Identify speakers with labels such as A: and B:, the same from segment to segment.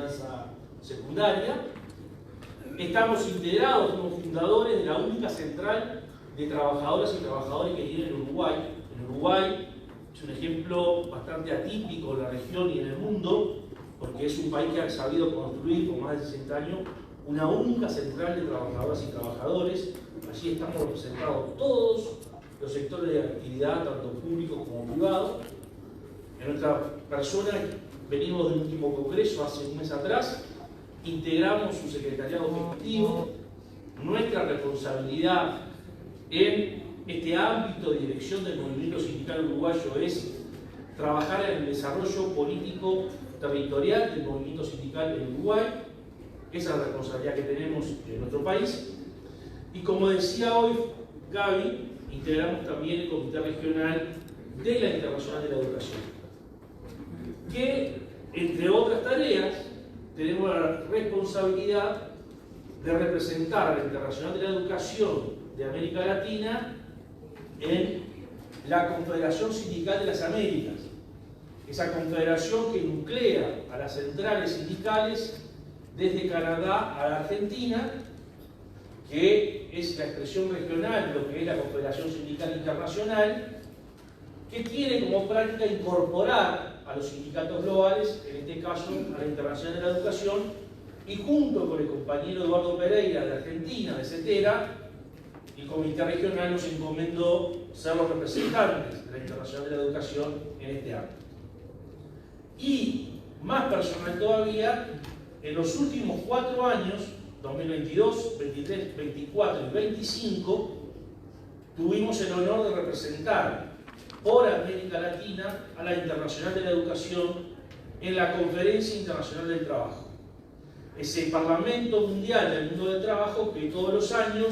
A: enseñanza secundaria. Estamos integrados como fundadores de la única central de trabajadoras y trabajadores que tiene en Uruguay. En Uruguay es un ejemplo bastante atípico en la región y en el mundo, porque es un país que ha sabido construir con más de 60 años una única central de trabajadoras y trabajadores. Allí estamos representados todos los sectores de actividad, tanto públicos como privados. En nuestra persona venimos del último congreso hace un mes atrás, integramos un secretariado ejecutivo. Nuestra responsabilidad en este ámbito de dirección del movimiento sindical uruguayo es trabajar en el desarrollo político territorial del movimiento sindical en Uruguay. Esa es la responsabilidad que tenemos en nuestro país. Y como decía hoy Gaby, integramos también el Comité Regional de la Internacional de la Educación, que, entre otras tareas, tenemos la responsabilidad de representar a la Internacional de la Educación de América Latina en la Confederación Sindical de las Américas, esa confederación que nuclea a las centrales sindicales desde Canadá a la Argentina, que es la expresión regional de lo que es la Confederación Sindical Internacional, que tiene como práctica incorporar a los sindicatos globales, en este caso a la Internacional de la Educación, y junto con el compañero Eduardo Pereira de Argentina, de CETERA, el Comité Regional nos encomendó ser los representantes de la Internacional de la Educación en este ámbito. Y más personal todavía, en los últimos 4 años, 2022, 23, 24 y 25, tuvimos el honor de representar por América Latina a la Internacional de la Educación en la Conferencia Internacional del Trabajo. Ese Parlamento Mundial del Mundo del Trabajo que todos los años,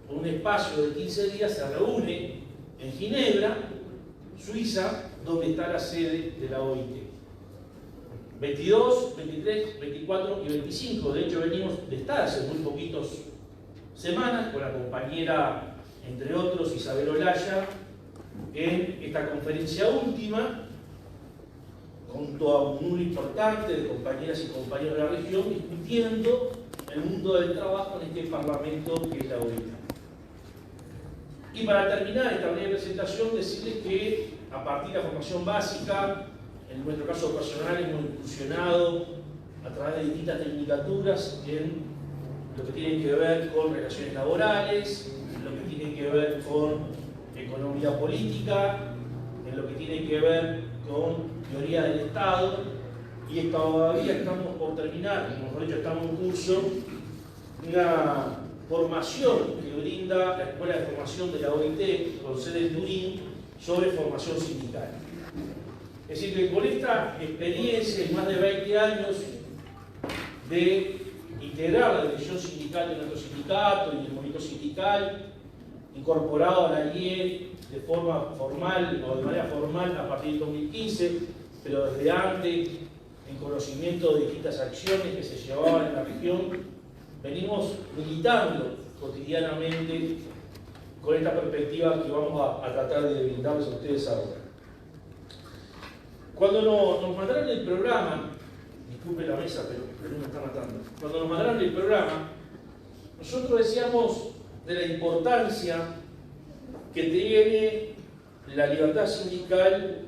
A: por un espacio de 15 días, se reúne en Ginebra, Suiza, donde está la sede de la OIT. 22, 23, 24 y 25. De hecho, venimos de estar hace muy poquitas semanas con la compañera, entre otros, Isabel Olaya, en esta conferencia última, junto a un número importante de compañeras y compañeros de la región, discutiendo el mundo del trabajo en este parlamento que es la OIT. Y para terminar esta breve presentación, decirles que a partir de la formación básica, en nuestro caso personal, hemos incursionado a través de distintas tecnicaturas en lo que tiene que ver con relaciones laborales, en lo que tiene que ver con economía política, en lo que tiene que ver con teoría del Estado, y todavía estamos por terminar, mejor dicho, estamos en curso, una formación que brinda la Escuela de Formación de la OIT con sede en Turín sobre formación sindical. Es decir, que con esta experiencia de más de 20 años de integrar la dirección sindical de nuestro sindicato y el movimiento sindical, incorporado a la IE de forma formal o de manera formal a partir del 2015, pero desde antes, en conocimiento de distintas acciones que se llevaban en la región, venimos militando cotidianamente con esta perspectiva que vamos a tratar de brindarles a ustedes ahora. Cuando nos mandaron el programa, disculpe la mesa, pero me está matando. Cuando nos mandaron el programa, nosotros decíamos de la importancia que tiene la libertad sindical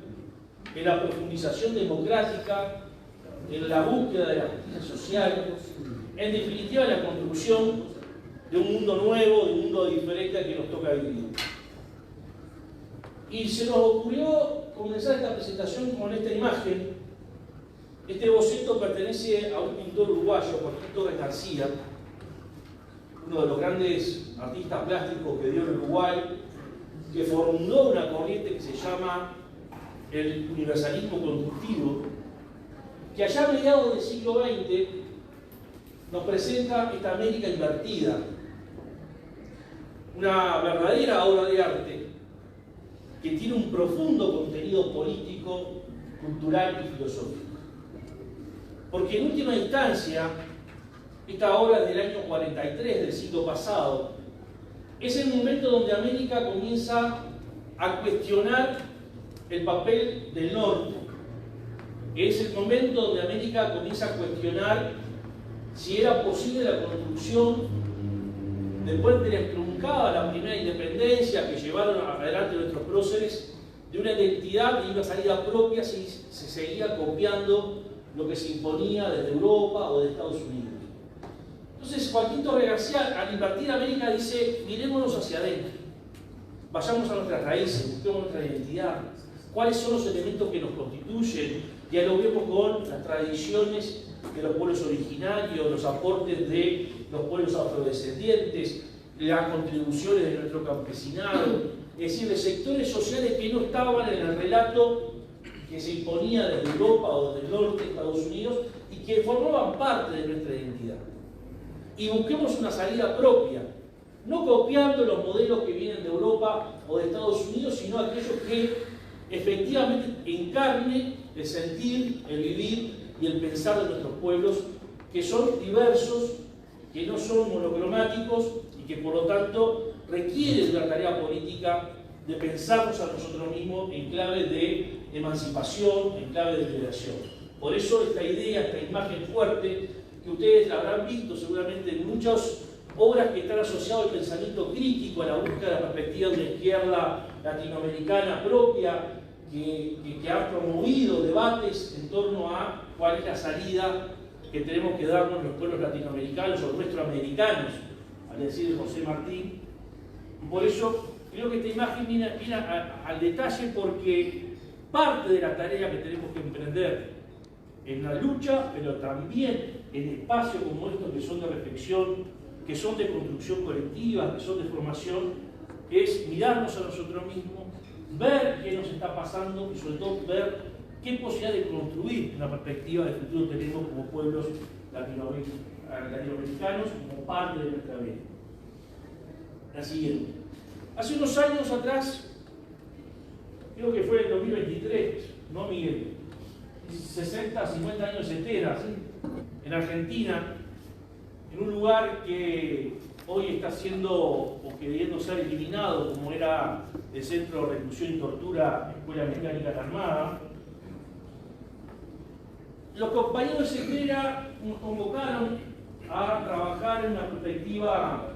A: en la profundización democrática, en la búsqueda de la justicia social, en definitiva en la construcción de un mundo nuevo, de un mundo diferente al que nos toca vivir. Y se nos ocurrió comenzar esta presentación con esta imagen. Este boceto pertenece a un pintor uruguayo, Joaquín Torres García, uno de los grandes artistas plásticos que dio en Uruguay, que fundó una corriente que se llama el universalismo constructivo, que allá a mediados del siglo XX nos presenta esta América invertida, una verdadera obra de arte que tiene un profundo contenido político, cultural y filosófico. Porque en última instancia, esta obra del año 43 del siglo pasado es el momento donde América comienza a cuestionar el papel del norte es el momento donde América comienza a cuestionar si era posible la construcción, después de la truncada la primera independencia que llevaron adelante nuestros próceres, de una identidad y una salida propia si se seguía copiando lo que se imponía desde Europa o de Estados Unidos. Entonces Joaquín Torres García, al invertir América, dice: mirémonos hacia adentro, vayamos a nuestras raíces, busquemos nuestra identidad, cuáles son los elementos que nos constituyen, dialoguemos con las tradiciones de los pueblos originarios, los aportes de los pueblos afrodescendientes, las contribuciones de nuestro campesinado, es decir, de sectores sociales que no estaban en el relato que se imponía desde Europa o desde el norte de Estados Unidos y que formaban parte de nuestra identidad. Y busquemos una salida propia, no copiando los modelos que vienen de Europa o de Estados Unidos, sino aquellos que efectivamente encarnen el sentir, el vivir y el pensar de nuestros pueblos, que son diversos, que no son monocromáticos y que por lo tanto requieren de una tarea política de pensarnos a nosotros mismos en clave de emancipación, en clave de liberación. Por eso esta idea, esta imagen fuerte, que ustedes la habrán visto seguramente en muchas obras que están asociadas al pensamiento crítico, a la búsqueda de la perspectiva de una izquierda latinoamericana propia, que ha promovido debates en torno a cuál es la salida que tenemos que darnos los pueblos latinoamericanos o nuestroamericanos, al decir José Martín. Y por eso creo que esta imagen viene al detalle, porque parte de la tarea que tenemos que emprender en la lucha, pero también en espacios como estos que son de reflexión, que son de construcción colectiva, que son de formación, es mirarnos a nosotros mismos, ver qué nos está pasando y sobre todo ver qué posibilidad de construir una perspectiva de futuro tenemos como pueblos latinoamericanos, como parte de nuestra vida. La siguiente. Hace unos años atrás, creo que fue en 2023, ¿no, Miguel? 60, 50 años entera, ¿sí? En Argentina, en un lugar que hoy está siendo o queriendo ser eliminado, como era el Centro de Reclusión y Tortura, Escuela Mecánica de la Armada. Los compañeros de Secrera nos convocaron a trabajar en una perspectiva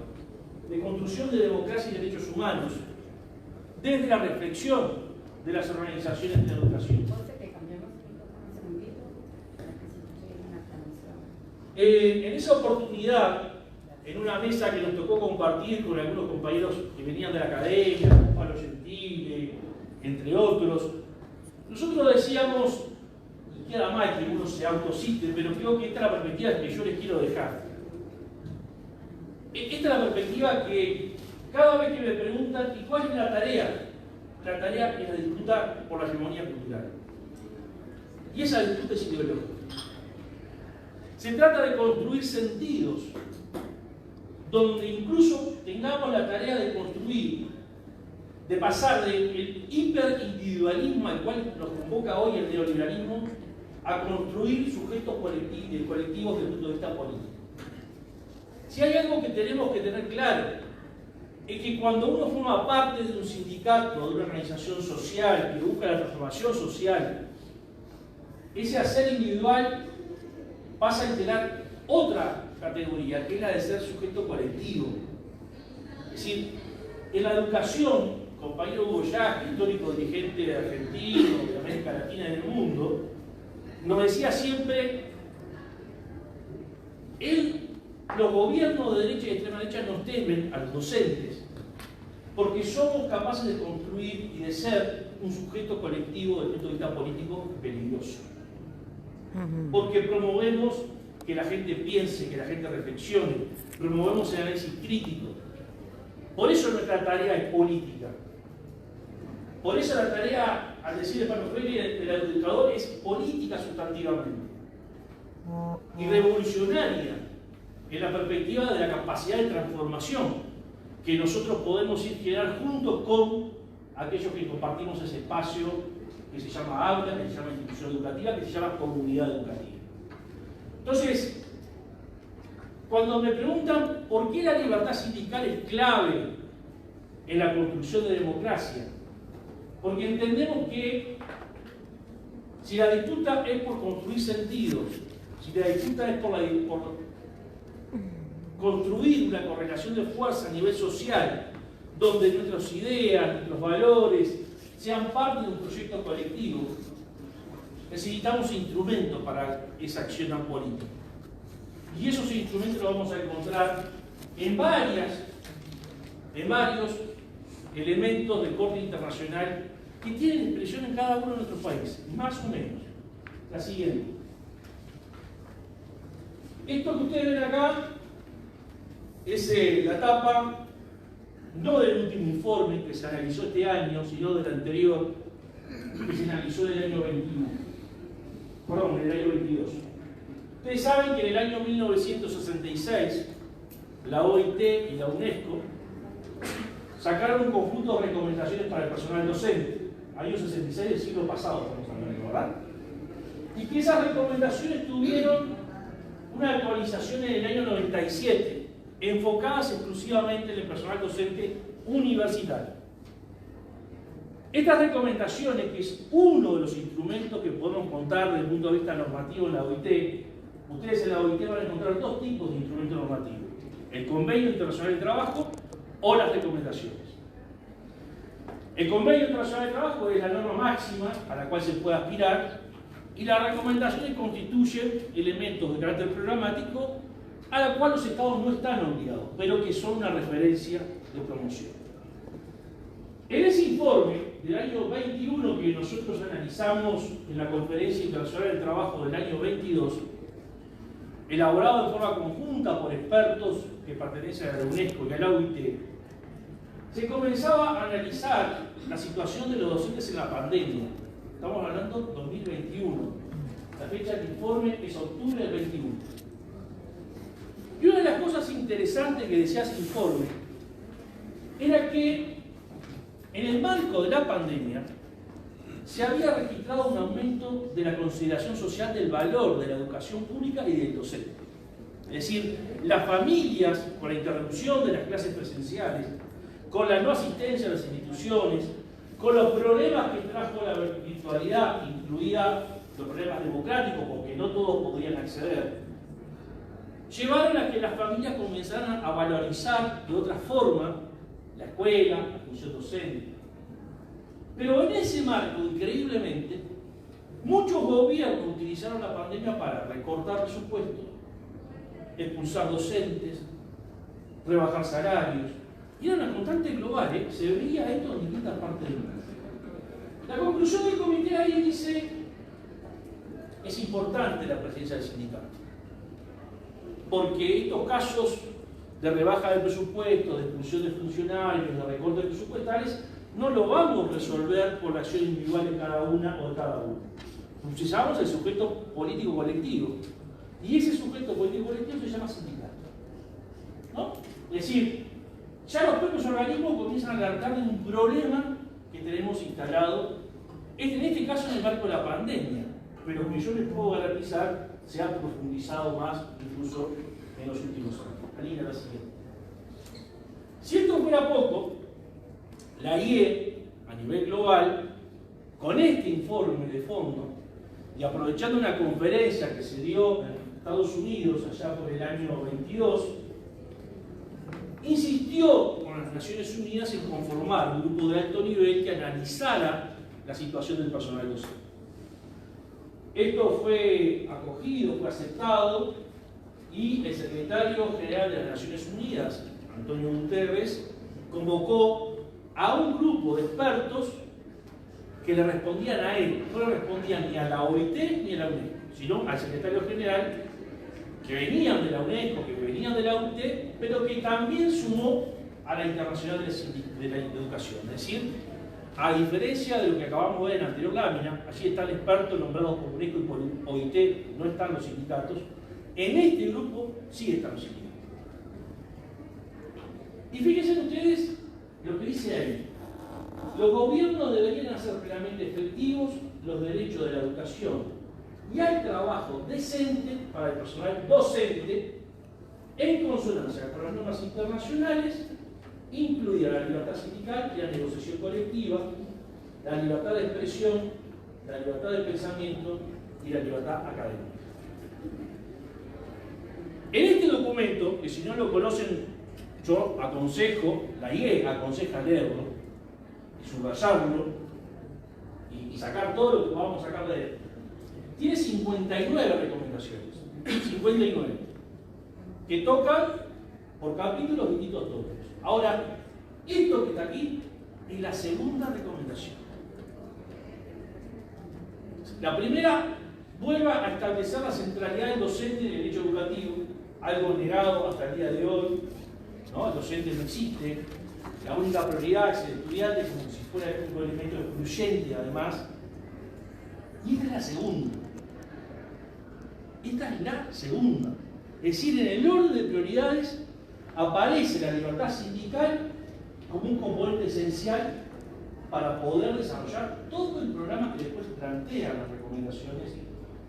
A: de construcción de democracia y derechos humanos, desde la reflexión de las organizaciones de la educación. En esa oportunidad, en una mesa que nos tocó compartir con algunos compañeros que venían de la academia, como Pablo Gentile, entre otros, nosotros decíamos, y queda mal que uno se autocite, pero creo que esta es la perspectiva que yo les quiero dejar. Esta es la perspectiva que cada vez que me preguntan, ¿y cuál es la tarea? La tarea es la disputa por la hegemonía cultural. Y esa disputa es ideológica. Se trata de construir sentidos, donde incluso tengamos la tarea de construir, de pasar del hiperindividualismo al cual nos convoca hoy el neoliberalismo, a construir sujetos colectivos desde el punto de vista político. Si hay algo que tenemos que tener claro, es que cuando uno forma parte de un sindicato, de una organización social que busca la transformación social, ese hacer individual pasa a integrar otra categoría, que es la de ser sujeto colectivo. Es decir, en la educación, compañero Hugo Yasky, histórico dirigente argentino, de América Latina y del mundo, nos decía siempre, los gobiernos de derecha y de extrema derecha nos temen a los docentes, porque somos capaces de construir y de ser un sujeto colectivo desde el punto de vista político peligroso. Porque promovemos que la gente piense, que la gente reflexione, promovemos el análisis crítico. Por eso nuestra tarea es política. Por eso la tarea, al decir de Pablo Freire, del educador es política sustantivamente y revolucionaria en la perspectiva de la capacidad de transformación que nosotros podemos ir generar juntos con aquellos que compartimos ese espacio que se llama aula, que se llama institución educativa, que se llama comunidad educativa. Entonces, cuando me preguntan por qué la libertad sindical es clave en la construcción de democracia, porque entendemos que Si la disputa es por construir sentidos, si la disputa es por construir una correlación de fuerza a nivel social, donde nuestras ideas, nuestros valores sean parte de un proyecto colectivo, necesitamos instrumentos para esa acción política. Y esos instrumentos los vamos a encontrar en varios elementos de corte internacional que tienen expresión en cada uno de nuestros países, más o menos. La siguiente. Esto que ustedes ven acá es la tapa, no del último informe que se analizó este año, sino del anterior, que se analizó en el año 21. Perdón, en el año 22. Ustedes saben que en el año 1966, la OIT y la UNESCO sacaron un conjunto de recomendaciones para el personal docente, año 66 del siglo pasado, estamos hablando, ¿verdad? Y que esas recomendaciones tuvieron una actualización en el año 97, enfocadas exclusivamente en el personal docente universitario. Estas recomendaciones, que es uno de los instrumentos que podemos contar desde el punto de vista normativo en la OIT, ustedes en la OIT van a encontrar dos tipos de instrumentos normativos: el Convenio Internacional de Trabajo o las recomendaciones. El Convenio Internacional de Trabajo es la norma máxima a la cual se puede aspirar, y las recomendaciones constituyen elementos de carácter programático a la cual los estados no están obligados, pero que son una referencia de promoción. En ese informe del año 21 que nosotros analizamos en la Conferencia Internacional del Trabajo del año 22, elaborado de forma conjunta por expertos que pertenecen a la UNESCO y a la OIT, se comenzaba a analizar la situación de los docentes en la pandemia. Estamos hablando de 2021. La fecha del informe es octubre del 21. Y una de las cosas interesantes que decía ese informe era que en el marco de la pandemia se había registrado un aumento de la consideración social del valor de la educación pública y del docente. Es decir, las familias, con la interrupción de las clases presenciales, con la no asistencia a las instituciones, con los problemas que trajo la virtualidad, incluida los problemas democráticos, porque no todos podían acceder, llevaron a que las familias comenzaran a valorizar de otra forma la escuela, la función docente. Pero en ese marco, increíblemente, muchos gobiernos utilizaron la pandemia para recortar presupuestos, expulsar docentes, rebajar salarios. Y era una constante global, se veía esto en distintas partes del mundo. La conclusión del comité ahí dice: es importante la presencia del sindicato, porque estos casos de rebaja de presupuesto, de expulsión de funcionarios, de recortes presupuestales, no lo vamos a resolver por la acción individual de cada una o de cada uno. Utilizamos el sujeto político colectivo, y ese sujeto político colectivo se llama sindicato, ¿no? Es decir, ya los propios organismos comienzan a alertar de un problema que tenemos instalado, en este caso en el marco de la pandemia, pero que yo les puedo garantizar se ha profundizado más incluso en los últimos años. Alina, la siguiente. Si esto fuera poco, la IE, a nivel global, con este informe de fondo, y aprovechando una conferencia que se dio en Estados Unidos allá por el año 22, insistió con las Naciones Unidas en conformar un grupo de alto nivel que analizara la situación del personal docente. Esto fue acogido, fue aceptado, y el secretario general de las Naciones Unidas, Antonio Guterres, convocó a un grupo de expertos que le respondían a él. No le respondían ni a la OIT ni a la UNESCO, sino al secretario general, que venían de la UNESCO, que venían de la OIT, pero que también sumó a la Internacional de la Educación. Es decir, a diferencia de lo que acabamos de ver en la anterior lámina, allí están expertos nombrados por UNESCO y por OIT, no están los sindicatos. En este grupo sí están los sindicatos. Y fíjense ustedes lo que dice ahí. Los gobiernos deberían hacer plenamente efectivos los derechos de la educación y al trabajo decente para el personal docente en consonancia con las normas internacionales, incluida la libertad sindical y la negociación colectiva, la libertad de expresión la libertad de pensamiento y la libertad académica. En este documento, que si no lo conocen, yo aconsejo, la IE aconseja leerlo, subrayarlo y sacar todo lo que podamos sacar de él. Tiene 59 recomendaciones, 59, que tocan por capítulos distintos tópicos. Ahora, esto que está aquí es la segunda recomendación. La primera, vuelva a establecer la centralidad del docente en el derecho educativo, algo negado hasta el día de hoy, ¿no? El docente no existe, la única prioridad es el estudiante, como si fuera un elemento excluyente además. Y esta es la segunda. Esta es la segunda. Es decir, en el orden de prioridades aparece la libertad sindical como un componente esencial para poder desarrollar todo el programa que después plantean las recomendaciones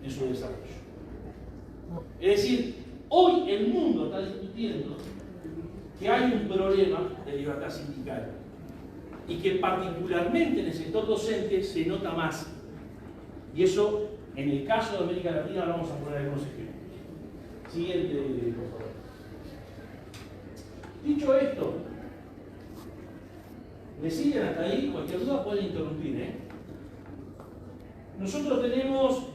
A: en su desarrollo. Es decir, hoy el mundo está discutiendo que hay un problema de libertad sindical y que particularmente en el sector docente se nota más. Y eso, en el caso de América Latina, vamos a poner algunos ejemplos. Siguiente, por favor. Dicho esto, ¿me siguen hasta ahí? Cualquier duda pueden interrumpir, Nosotros tenemos,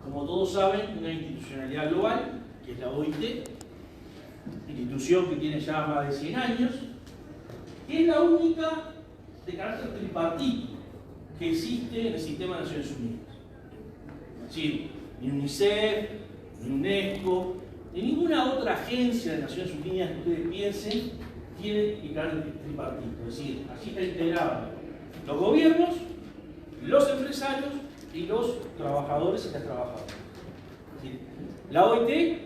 A: como todos saben, una institucionalidad global, que es la OIT, institución que tiene ya más de 100 años, que es la única de carácter tripartito que existe en el sistema de Naciones Unidas. Es decir, ni UNICEF, ni UNESCO, ni ninguna otra agencia de Naciones Unidas que ustedes piensen tiene el carácter tripartito. Es decir, así está integrado los gobiernos, los empresarios y los trabajadores y las trabajadoras. Es decir, la OIT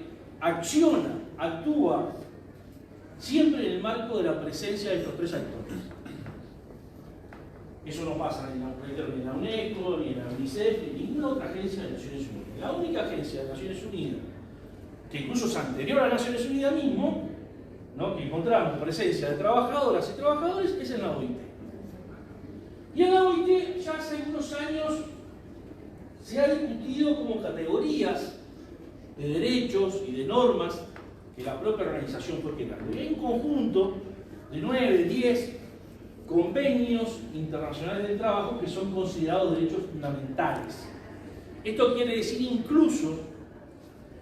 A: actúa siempre en el marco de la presencia de estos tres actores. Eso no pasa ni en la UNESCO, ni en la UNICEF, ni en ninguna otra agencia de Naciones Unidas. La única agencia de Naciones Unidas, que incluso es anterior a Naciones Unidas mismo, ¿no?, que encontramos presencia de trabajadoras y trabajadores, es en la OIT. Y en la OIT ya hace unos años se ha discutido como categorías de derechos y de normas que la propia organización fue creando. Y hay un conjunto de 9, 10 convenios internacionales del trabajo que son considerados derechos fundamentales. Esto quiere decir incluso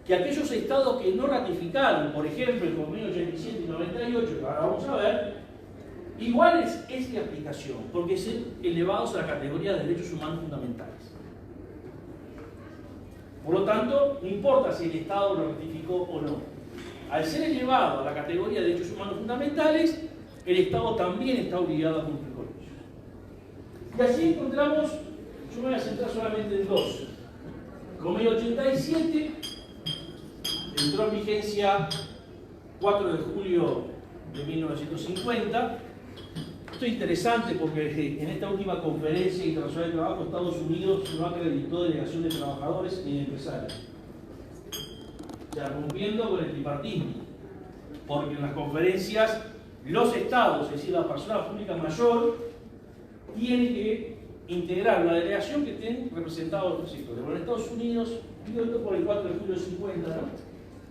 A: que aquellos estados que no ratificaron, por ejemplo, el convenio 87 y 98, que ahora vamos a ver, igual es de aplicación, porque son elevados a la categoría de derechos humanos fundamentales. Por lo tanto, no importa si el Estado lo ratificó o no. Al ser elevado a la categoría de derechos humanos fundamentales, el Estado también está obligado a cumplir con ellos. Y así encontramos, yo me voy a centrar solamente en dos. El convenio 87 entró en vigencia 4 de julio de 1950. Esto es interesante porque en esta última conferencia internacional de trabajo, Estados Unidos no acreditó delegación de trabajadores ni de empresarios. O sea, cumpliendo con el tripartismo. Porque en las conferencias, los estados, es decir, la persona pública mayor, tiene que integrar una delegación que estén representados los sectores. Bueno, en Estados Unidos, digo esto por el 4 de julio de 50,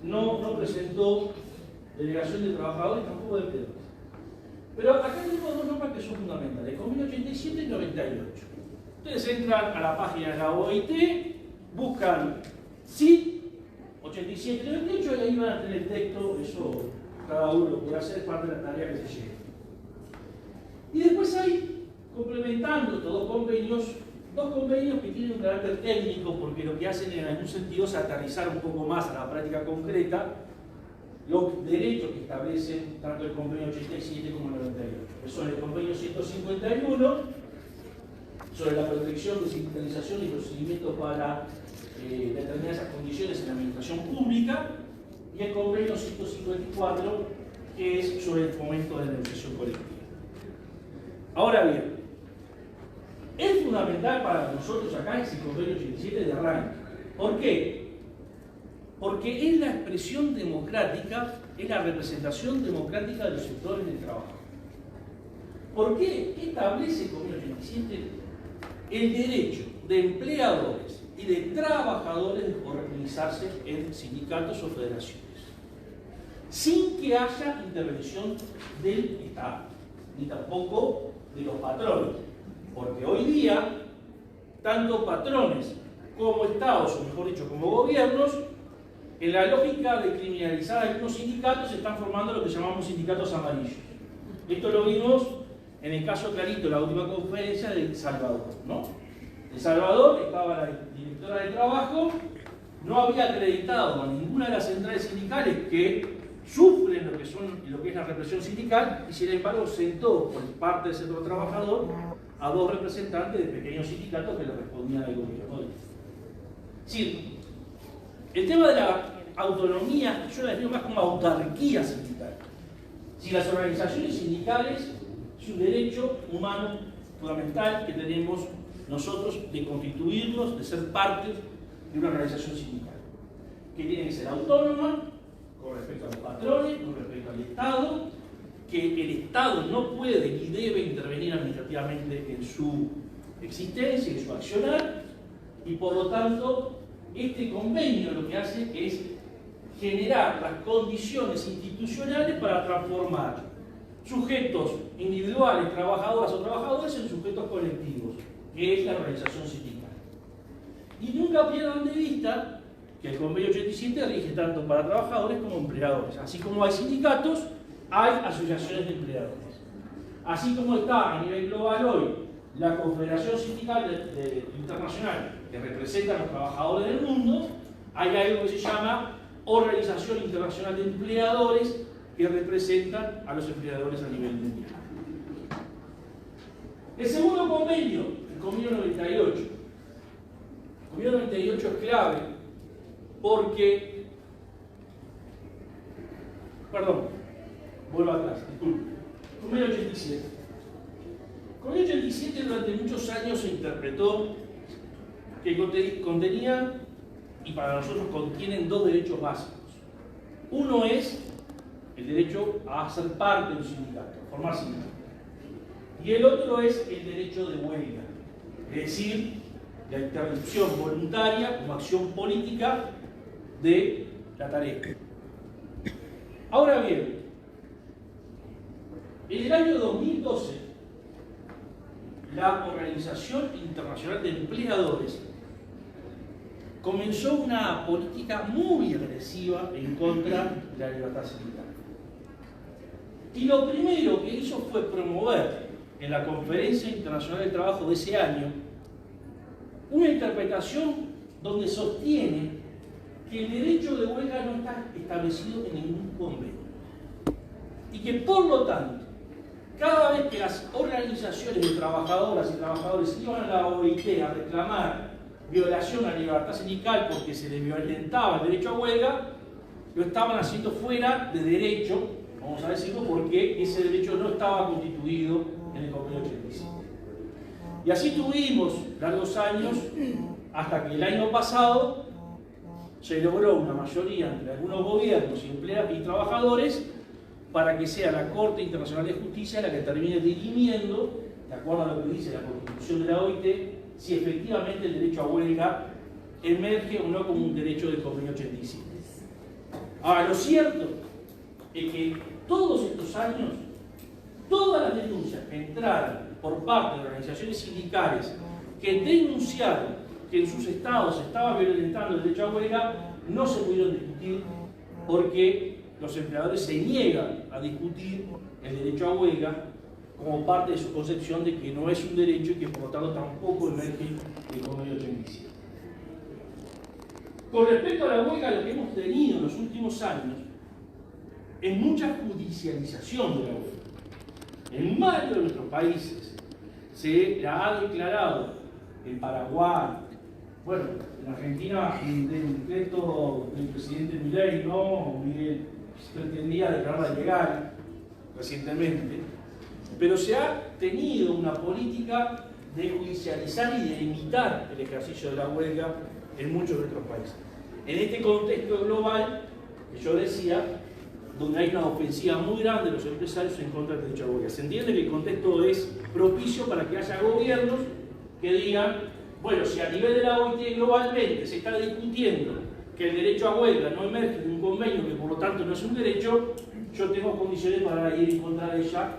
A: no presentó delegación de trabajadores, tampoco de empleadores. Pero acá tenemos dos normas que son fundamentales, el convenio 87 y 98. Ustedes entran a la página de la OIT, buscan CIT 87 y 98 y ahí van a tener el texto, eso cada uno lo puede hacer, es parte de la tarea que se lleva. Y después hay, complementando estos dos convenios que tienen un carácter técnico, porque lo que hacen en algún sentido es aterrizar un poco más a la práctica concreta los derechos que establecen tanto el convenio 87 como el 98. Son el convenio 151 sobre la protección de sindicalización y procedimientos para determinar esas condiciones en la administración pública, y el convenio 154 que es sobre el fomento de la negociación colectiva. Ahora bien, es fundamental para nosotros acá ese convenio 87 de arranque. ¿Por qué? Porque es la expresión democrática, es la representación democrática de los sectores del trabajo. ¿Por qué? ¿Qué establece el Convenio 87? El derecho de empleadores y de trabajadores de organizarse en sindicatos o federaciones, sin que haya intervención del Estado, ni tampoco de los patrones. Porque hoy día, tanto patrones como estados, o mejor dicho, como gobiernos, en la lógica de criminalizar a algunos sindicatos, se están formando lo que llamamos sindicatos amarillos. Esto lo vimos en el caso clarito, la última conferencia de El Salvador, ¿no? En Salvador estaba la directora de trabajo, no había acreditado a ninguna de las centrales sindicales que sufren lo que es la represión sindical, y sin embargo sentó por parte del sector trabajador a dos representantes de pequeños sindicatos que le respondían al gobierno. Es decir, el tema de la autonomía, yo la defino más como autarquía sindical. Si las organizaciones sindicales es un derecho humano fundamental que tenemos nosotros de constituirnos, de ser parte de una organización sindical, que tiene que ser autónoma con respecto a los patrones, con respecto al Estado, que el Estado no puede y debe intervenir administrativamente en su existencia, en su accionar, y por lo tanto este convenio lo que hace es generar las condiciones institucionales para transformar sujetos individuales, trabajadoras o trabajadores, en sujetos colectivos, que es la organización sindical. Y nunca pierdan de vista que el convenio 87 rige tanto para trabajadores como empleadores. Así como hay sindicatos, hay asociaciones de empleadores. Así como está a nivel global hoy la Confederación Sindical Internacional que representa a los trabajadores del mundo, hay algo que se llama Organización Internacional de Empleadores que representan a los empleadores a nivel mundial. El segundo convenio, el convenio 98. El convenio 98 es clave porque, vuelvo atrás, disculpe. Convenio 87. El convenio 87 durante muchos años se interpretó que contenía, y para nosotros contienen, dos derechos básicos. Uno es el derecho a ser parte de un sindicato, formar sindicato. Y el otro es el derecho de huelga, es decir, la interrupción voluntaria como acción política de la tarea. Ahora bien, en el año 2012, la Organización Internacional de Empleadores comenzó una política muy agresiva en contra de la libertad sindical. Y lo primero que hizo fue promover en la Conferencia Internacional del Trabajo de ese año una interpretación donde sostiene que el derecho de huelga no está establecido en ningún convenio y que por lo tanto cada vez que las organizaciones de trabajadoras y trabajadores iban a la OIT a reclamar violación a la libertad sindical porque se les violentaba el derecho a huelga, lo estaban haciendo fuera de derecho, vamos a decirlo, porque ese derecho no estaba constituido en el convenio 85. Y así tuvimos largos años, hasta que el año pasado se logró una mayoría entre algunos gobiernos y trabajadores para que sea la Corte Internacional de Justicia la que termine dirimiendo, de acuerdo a lo que dice la Constitución de la OIT, si efectivamente el derecho a huelga emerge o no como un derecho del convenio 87. Ahora, lo cierto es que todos estos años, todas las denuncias que entraron por parte de organizaciones sindicales que denunciaron que en sus estados se estaba violentando el derecho a huelga, no se pudieron discutir porque los empleadores se niegan a discutir el derecho a huelga como parte de su concepción de que no es un derecho y que por lo tanto tampoco emerge del convenio 87. Con respecto a la huelga, lo que hemos tenido en los últimos años es mucha judicialización de la huelga. En varios de nuestros países se la ha declarado, en Paraguay, bueno, en Argentina, del decreto del presidente Milei, ¿no? Miguel pretendía declararla ilegal recientemente, pero se ha tenido una política de judicializar y de limitar el ejercicio de la huelga en muchos de nuestros países. En este contexto global que yo decía, donde hay una ofensiva muy grande de los empresarios en contra del derecho a huelga. Se entiende que el contexto es propicio para que haya gobiernos que digan, bueno, si a nivel de la OIT globalmente se está discutiendo que el derecho a huelga no emerge de un convenio que por lo tanto no es un derecho, yo tengo condiciones para ir en contra de ella,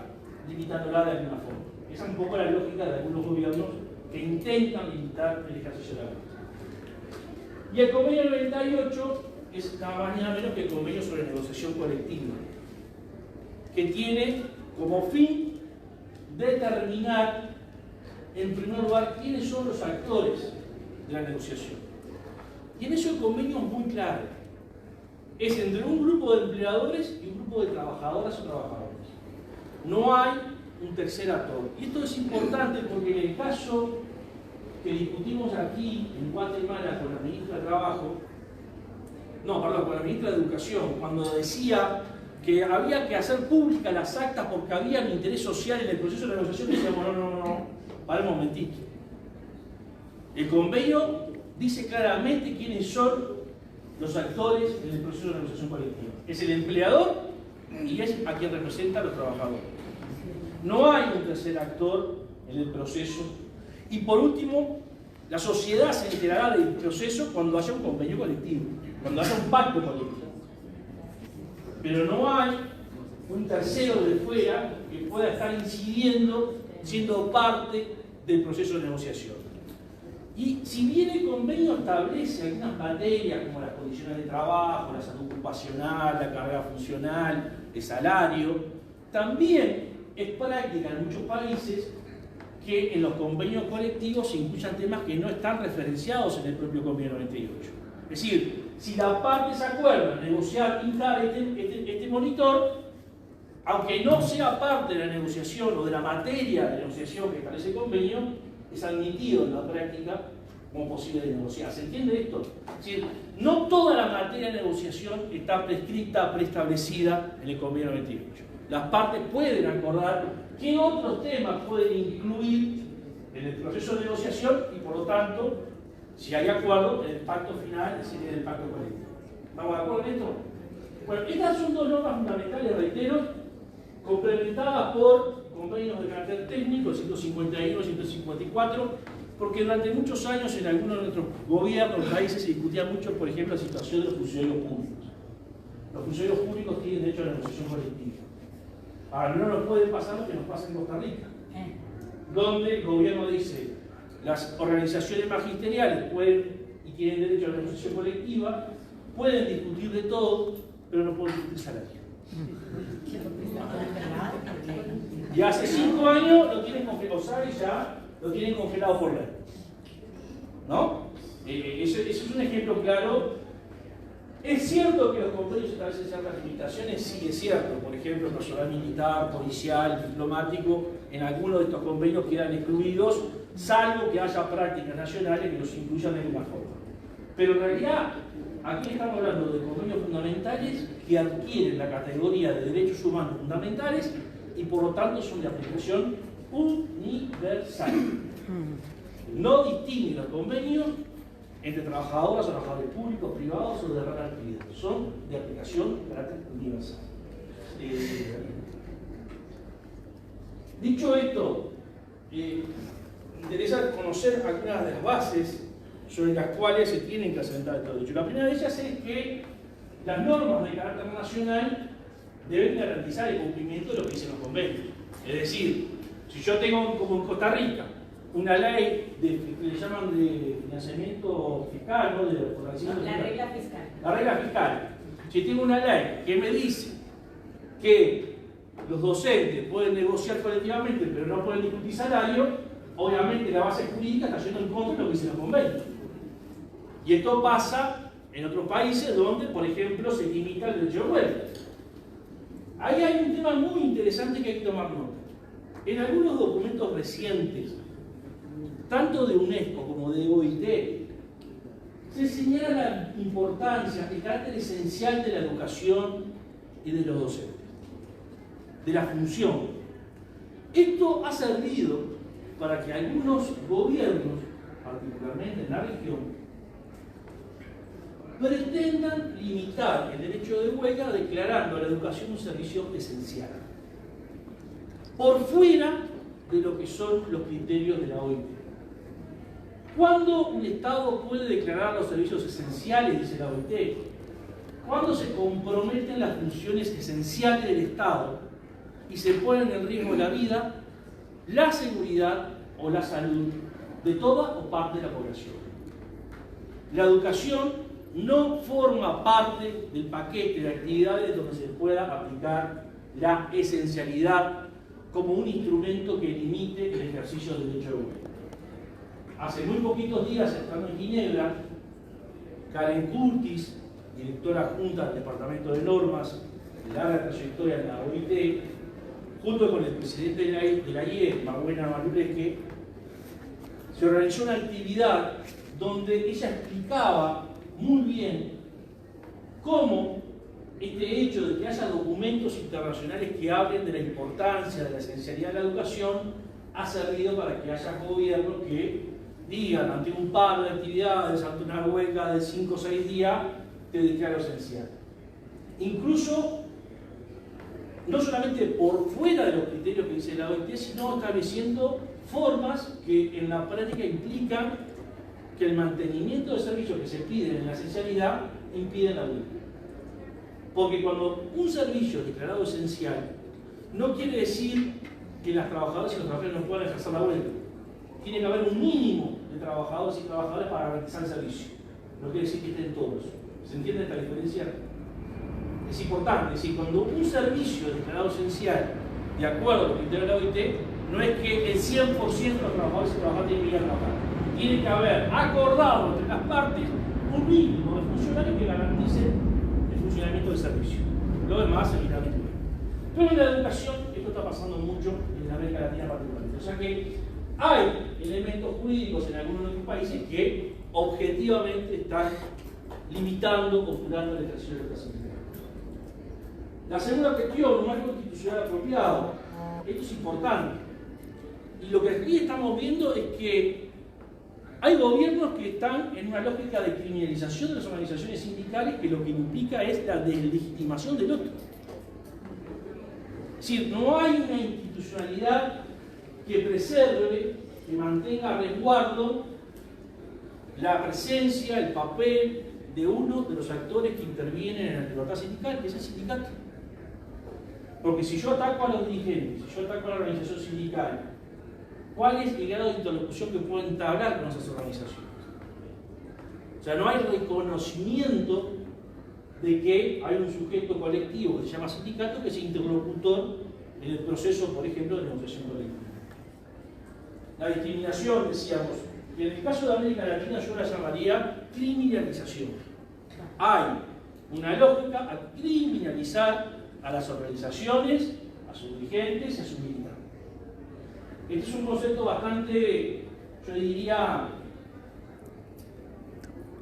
A: limitándola de alguna forma. Esa es un poco la lógica de algunos gobiernos que intentan limitar el ejercicio de la huelga. Y el convenio 98 es nada más ni nada menos que el convenio sobre negociación colectiva, que tiene como fin determinar, en primer lugar, quiénes son los actores de la negociación. Y en eso el convenio es muy claro. Es entre un grupo de empleadores y un grupo de trabajadoras o trabajadores. No hay un tercer actor. Y esto es importante porque en el caso que discutimos aquí en Guatemala con la ministra de Trabajo, con la ministra de Educación, cuando decía que había que hacer públicas las actas porque había un interés social en el proceso de negociación, decíamos, no, para un momentito. El convenio dice claramente quiénes son los actores en el proceso de negociación colectiva. Es el empleador y es a quien representa a los trabajadores. No hay un tercer actor en el proceso. Y por último, la sociedad se enterará del proceso cuando haya un convenio colectivo, cuando haya un pacto colectivo. Pero no hay un tercero de fuera que pueda estar incidiendo, siendo parte del proceso de negociación. Y si bien el convenio establece algunas materias como las condiciones de trabajo, la salud ocupacional, la carga funcional, el salario, también es práctica en muchos países que en los convenios colectivos se incluyan temas que no están referenciados en el propio convenio 98. Es decir, si las partes acuerdan negociar, pintar este monitor, aunque no sea parte de la negociación o de la materia de negociación que establece el convenio, es admitido en la práctica como posible de negociar. ¿Se entiende esto? Es decir, no toda la materia de negociación está prescrita, preestablecida en el convenio 98. Las partes pueden acordar qué otros temas pueden incluir en el proceso de negociación y, por lo tanto, si hay acuerdo, el pacto final sería el pacto colectivo. ¿Estamos de acuerdo en esto? Bueno, estas son dos normas fundamentales, reitero, complementadas por convenios de carácter técnico, 151 y 154, porque durante muchos años en algunos de nuestros gobiernos, países, se discutía mucho, por ejemplo, la situación de los funcionarios públicos. Los funcionarios públicos tienen derecho a la negociación colectiva. Ahora, no nos puede pasar lo que nos pasa en Costa Rica, donde el gobierno dice las organizaciones magisteriales pueden y tienen derecho a la negociación colectiva, pueden discutir de todo, pero no pueden discutir salario. Y hace 5 años lo tienen congelado, y ya lo tienen congelado por ley. ¿No? Ese es un ejemplo claro. ¿Es cierto que los convenios establecen ciertas limitaciones? Sí, es cierto. Por ejemplo, el personal militar, policial, diplomático, en algunos de estos convenios quedan excluidos, salvo que haya prácticas nacionales que los incluyan de alguna forma. Pero en realidad, aquí estamos hablando de convenios fundamentales que adquieren la categoría de derechos humanos fundamentales y por lo tanto son de aplicación universal. No distinguen los convenios entre trabajadoras o trabajadores públicos, privados o de rara actividad. Son de aplicación de carácter universal. Dicho esto, interesa conocer algunas de las bases sobre las cuales se tienen que asentar estos derechos. La primera de ellas es que las normas de carácter nacional deben garantizar el cumplimiento de lo que dicen los convenios. Es decir, si yo tengo, como en Costa Rica, una ley que le llaman de financiamiento fiscal, ¿no? La regla fiscal. La regla fiscal. Si tengo una ley que me dice que los docentes pueden negociar colectivamente, pero no pueden discutir salario, obviamente la base jurídica está yendo en contra de lo que dicen los convenios. Y esto pasa en otros países donde, por ejemplo, se limita el derecho de huelga. Ahí hay un tema muy interesante que hay que tomar nota. En algunos documentos recientes, tanto de UNESCO como de OIT, se señala la importancia, el carácter esencial de la educación y de los docentes, de la función. Esto ha servido para que algunos gobiernos, particularmente en la región, pretendan limitar el derecho de huelga declarando a la educación un servicio esencial, por fuera de lo que son los criterios de la OIT. ¿Cuándo un Estado puede declarar los servicios esenciales, dice la OIT? Cuando se comprometen las funciones esenciales del Estado y se ponen en riesgo la vida, la seguridad o la salud de toda o parte de la población. La educación no forma parte del paquete de actividades donde se pueda aplicar la esencialidad como un instrumento que limite el ejercicio del derecho de huelga. Hace muy poquitos días, estando en Ginebra, Karen Curtis, directora adjunta del Departamento de Normas de larga trayectoria en la OIT, junto con el presidente de la IE, Maruena Malureque, se organizó una actividad donde ella explicaba muy bien cómo este hecho de que haya documentos internacionales que hablen de la importancia de la esencialidad de la educación ha servido para que haya gobiernos que digan ante un par de actividades, ante una huelga de 5 o 6 días, te declaro esencial. Incluso, no solamente por fuera de los criterios que dice la OIT, sino estableciendo formas que en la práctica implican que el mantenimiento de servicios que se piden en la esencialidad impiden la huelga. Porque cuando un servicio es declarado esencial, no quiere decir que las trabajadoras y los trabajadores no puedan ejercer la huelga. Tiene que haber un mínimo de trabajadores y trabajadoras para garantizar el servicio. No quiere decir que estén todos. ¿Se entiende esta diferencia? Es importante. Es decir, cuando un servicio es declarado esencial, de acuerdo a los criterios de la OIT, no es que el 100% de los trabajadores y trabajadoras tienen que ir a trabajar. Tiene que haber acordado entre las partes un mínimo de funcionarios que garanticen el funcionamiento del servicio. Lo demás es finalmente. Pero en la educación esto está pasando mucho en América Latina particularmente. O sea que hay elementos jurídicos en algunos de nuestros países que objetivamente están limitando o curando el ejercicio de la educación. La segunda cuestión, un marco constitucional apropiado. Esto es importante. Y lo que aquí estamos viendo es que hay gobiernos que están en una lógica de criminalización de las organizaciones sindicales que lo que implica es la deslegitimación del otro. Es decir, no hay una institucionalidad que preserve, que mantenga a resguardo la presencia, el papel de uno de los actores que intervienen en la libertad sindical, que es el sindicato. Porque si yo ataco a los dirigentes, si yo ataco a la organización sindical, ¿cuál es el grado de interlocución que puedo entablar con esas organizaciones? O sea, no hay reconocimiento de que hay un sujeto colectivo que se llama sindicato que es interlocutor en el proceso, por ejemplo, de negociación colectiva. La discriminación, decíamos, y en el caso de América Latina yo la llamaría criminalización. Hay una lógica a criminalizar a las organizaciones, a sus dirigentes y a sus militantes. Este es un concepto bastante, yo diría,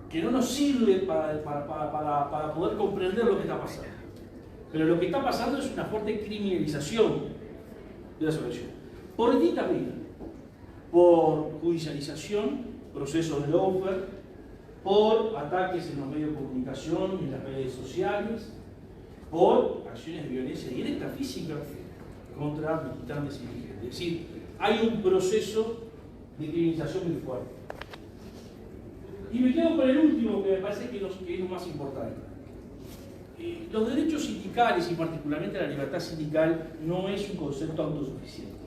A: que no nos sirve para poder comprender lo que está pasando. Pero lo que está pasando es una fuerte criminalización de las organizaciones. Por distintas vías. Por judicialización, procesos de lawfare, por ataques en los medios de comunicación y en las redes sociales, por acciones de violencia directa, física, contra militantes y dirigentes. Es decir, hay un proceso de criminalización muy fuerte. Y me quedo con el último, que me parece que es lo más importante. Los derechos sindicales, y particularmente la libertad sindical, no es un concepto autosuficiente.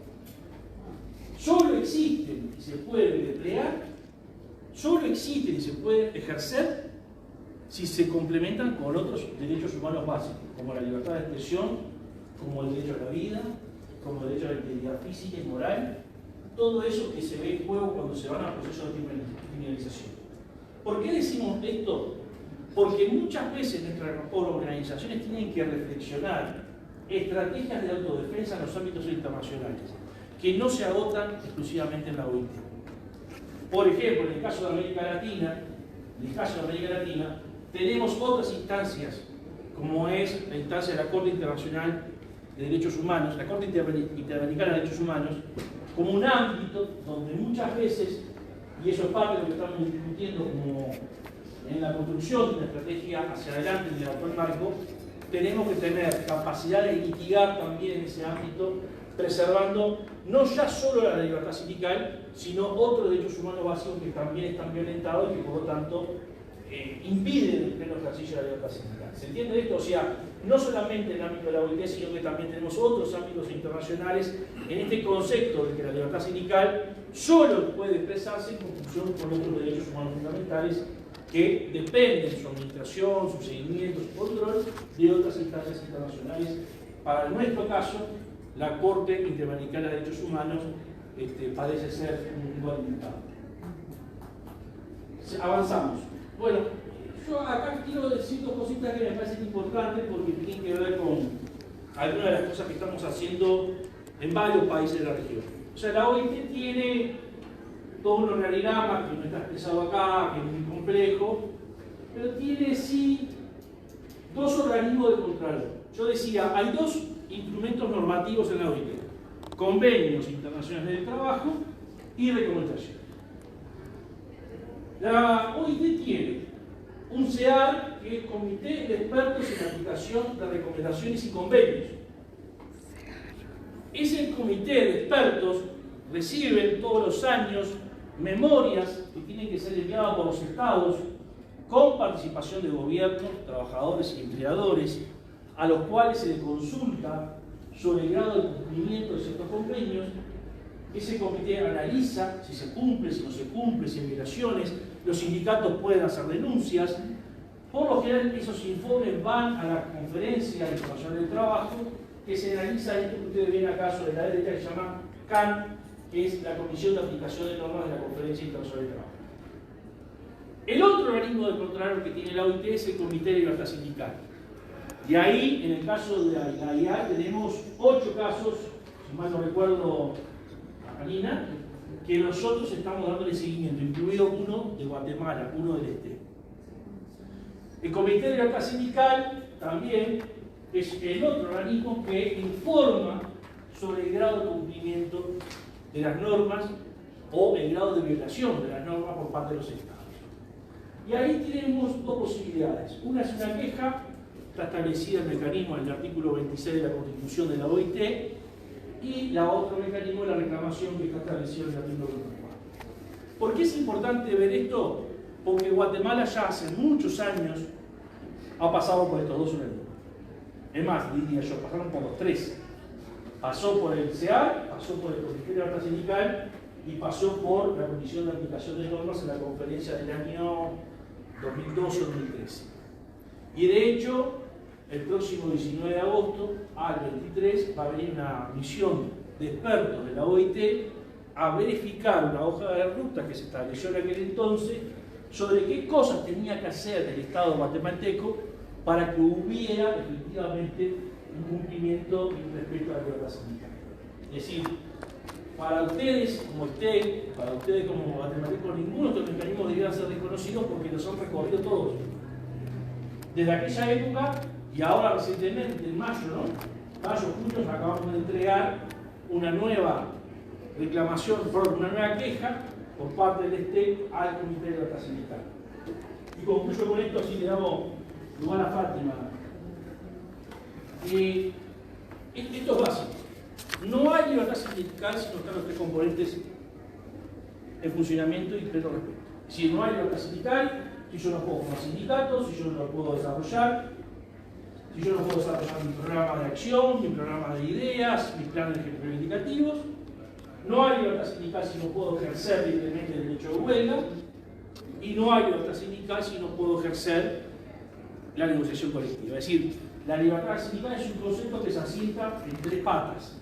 A: Solo existen y se pueden emplear, solo existen y se pueden ejercer si se complementan con otros derechos humanos básicos, como la libertad de expresión, como el derecho a la vida, como el derecho a la integridad física y moral, todo eso que se ve en juego cuando se van a procesos de criminalización. ¿Por qué decimos esto? Porque muchas veces nuestras organizaciones tienen que reflexionar estrategias de autodefensa en los ámbitos internacionales, que no se agotan exclusivamente en la OIT. Por ejemplo, en el caso de América Latina, tenemos otras instancias, como es la instancia de la Corte Internacional de Derechos Humanos, la Corte Interamericana de Derechos Humanos, como un ámbito donde muchas veces, y eso es parte de lo que estamos discutiendo en la construcción de una estrategia hacia adelante en el actual marco, tenemos que tener capacidad de litigar también en ese ámbito, preservando no ya solo la libertad sindical, sino otros derechos humanos básicos que también están violentados y que por lo tanto impiden el pleno ejercicio de la libertad sindical. ¿Se entiende esto? O sea, no solamente en el ámbito de la OIT, sino que también tenemos otros ámbitos internacionales en este concepto de que la libertad sindical solo puede expresarse en conjunción con otros derechos humanos fundamentales que dependen su administración, su seguimiento, su control de otras instancias internacionales. Para nuestro caso, la Corte Interamericana de Derechos Humanos parece ser un lugar limitado. Avanzamos. Bueno, yo acá quiero decir dos cositas que me parecen importantes porque tienen que ver con algunas de las cosas que estamos haciendo en varios países de la región. O sea, la OIT tiene todo un organigrama que no está expresado acá, que es muy complejo, pero tiene sí dos organismos de control. Yo decía, hay dos instrumentos normativos en la OIT: convenios internacionales del trabajo y recomendaciones. La OIT tiene un CEAR, que es Comité de Expertos en Aplicación de Recomendaciones y Convenios. Ese comité de expertos recibe todos los años memorias que tienen que ser enviadas por los estados con participación de gobiernos, trabajadores y empleadores, a los cuales se les consulta sobre el grado de cumplimiento de ciertos convenios. Ese comité analiza si se cumple, si no se cumple, si hay violaciones. Los sindicatos pueden hacer denuncias. Por lo general, esos informes van a la Conferencia Internacional del Trabajo, que se analiza esto que ustedes ven acá sobre la derecha, que se llama CAN, que es la Comisión de Aplicación de Normas de la Conferencia Internacional del Trabajo. El otro organismo de control que tiene la OIT es el Comité de Libertad Sindical. Y ahí, en el caso de la IAI, tenemos 8 casos, si mal no recuerdo, Marina, que nosotros estamos dándole seguimiento, incluido uno de Guatemala, uno del Este. El Comité de Libertad Sindical también es el otro organismo que informa sobre el grado de cumplimiento de las normas o el grado de violación de las normas por parte de los estados. Y ahí tenemos dos posibilidades. Una es una queja, está establecida el mecanismo en el artículo 26 de la Constitución de la OIT, y la otro mecanismo es la reclamación, que está establecida en el artículo 24. ¿Por qué es importante ver esto? Porque Guatemala ya hace muchos años ha pasado por estos dos organismos. Es más, diría yo, pasaron por los tres. Pasó por el CEAR, pasó por el Comité de Libertad Sindical y pasó por la Comisión de Aplicación de Normas en la conferencia del año 2012-2013. Y de hecho, el próximo 19 de agosto al 23 va a venir una misión de expertos de la OIT a verificar una hoja de ruta que se estableció en aquel entonces sobre qué cosas tenía que hacer el Estado guatemalteco para que hubiera efectivamente un cumplimiento y respeto a la libertad sindical. Es decir, para ustedes como usted, para ustedes como guatemaltecos, ninguno de estos mecanismos debían ser desconocidos porque los han recorrido todos. Desde aquella época y ahora recientemente, en mayo, ¿no? Mayo, junio, acabamos de entregar una nueva reclamación, una nueva queja por parte del ESTE al Comité de Libertad Sindical. Y concluyo con esto, así le damos lugar a Fátima. Esto es básico. No hay libertad sindical si no están los tres componentes en funcionamiento y pleno respeto. Si no hay libertad sindical, si yo no puedo formar sindicatos, si yo no lo puedo desarrollar, si yo no puedo desarrollar mi programa de acción, mi programa de ideas, mis planes reivindicativos, no hay libertad sindical si no puedo ejercer libremente el derecho de huelga, y no hay libertad sindical si no puedo ejercer la negociación colectiva. Es decir, la libertad sindical es un concepto que se asienta en tres patas,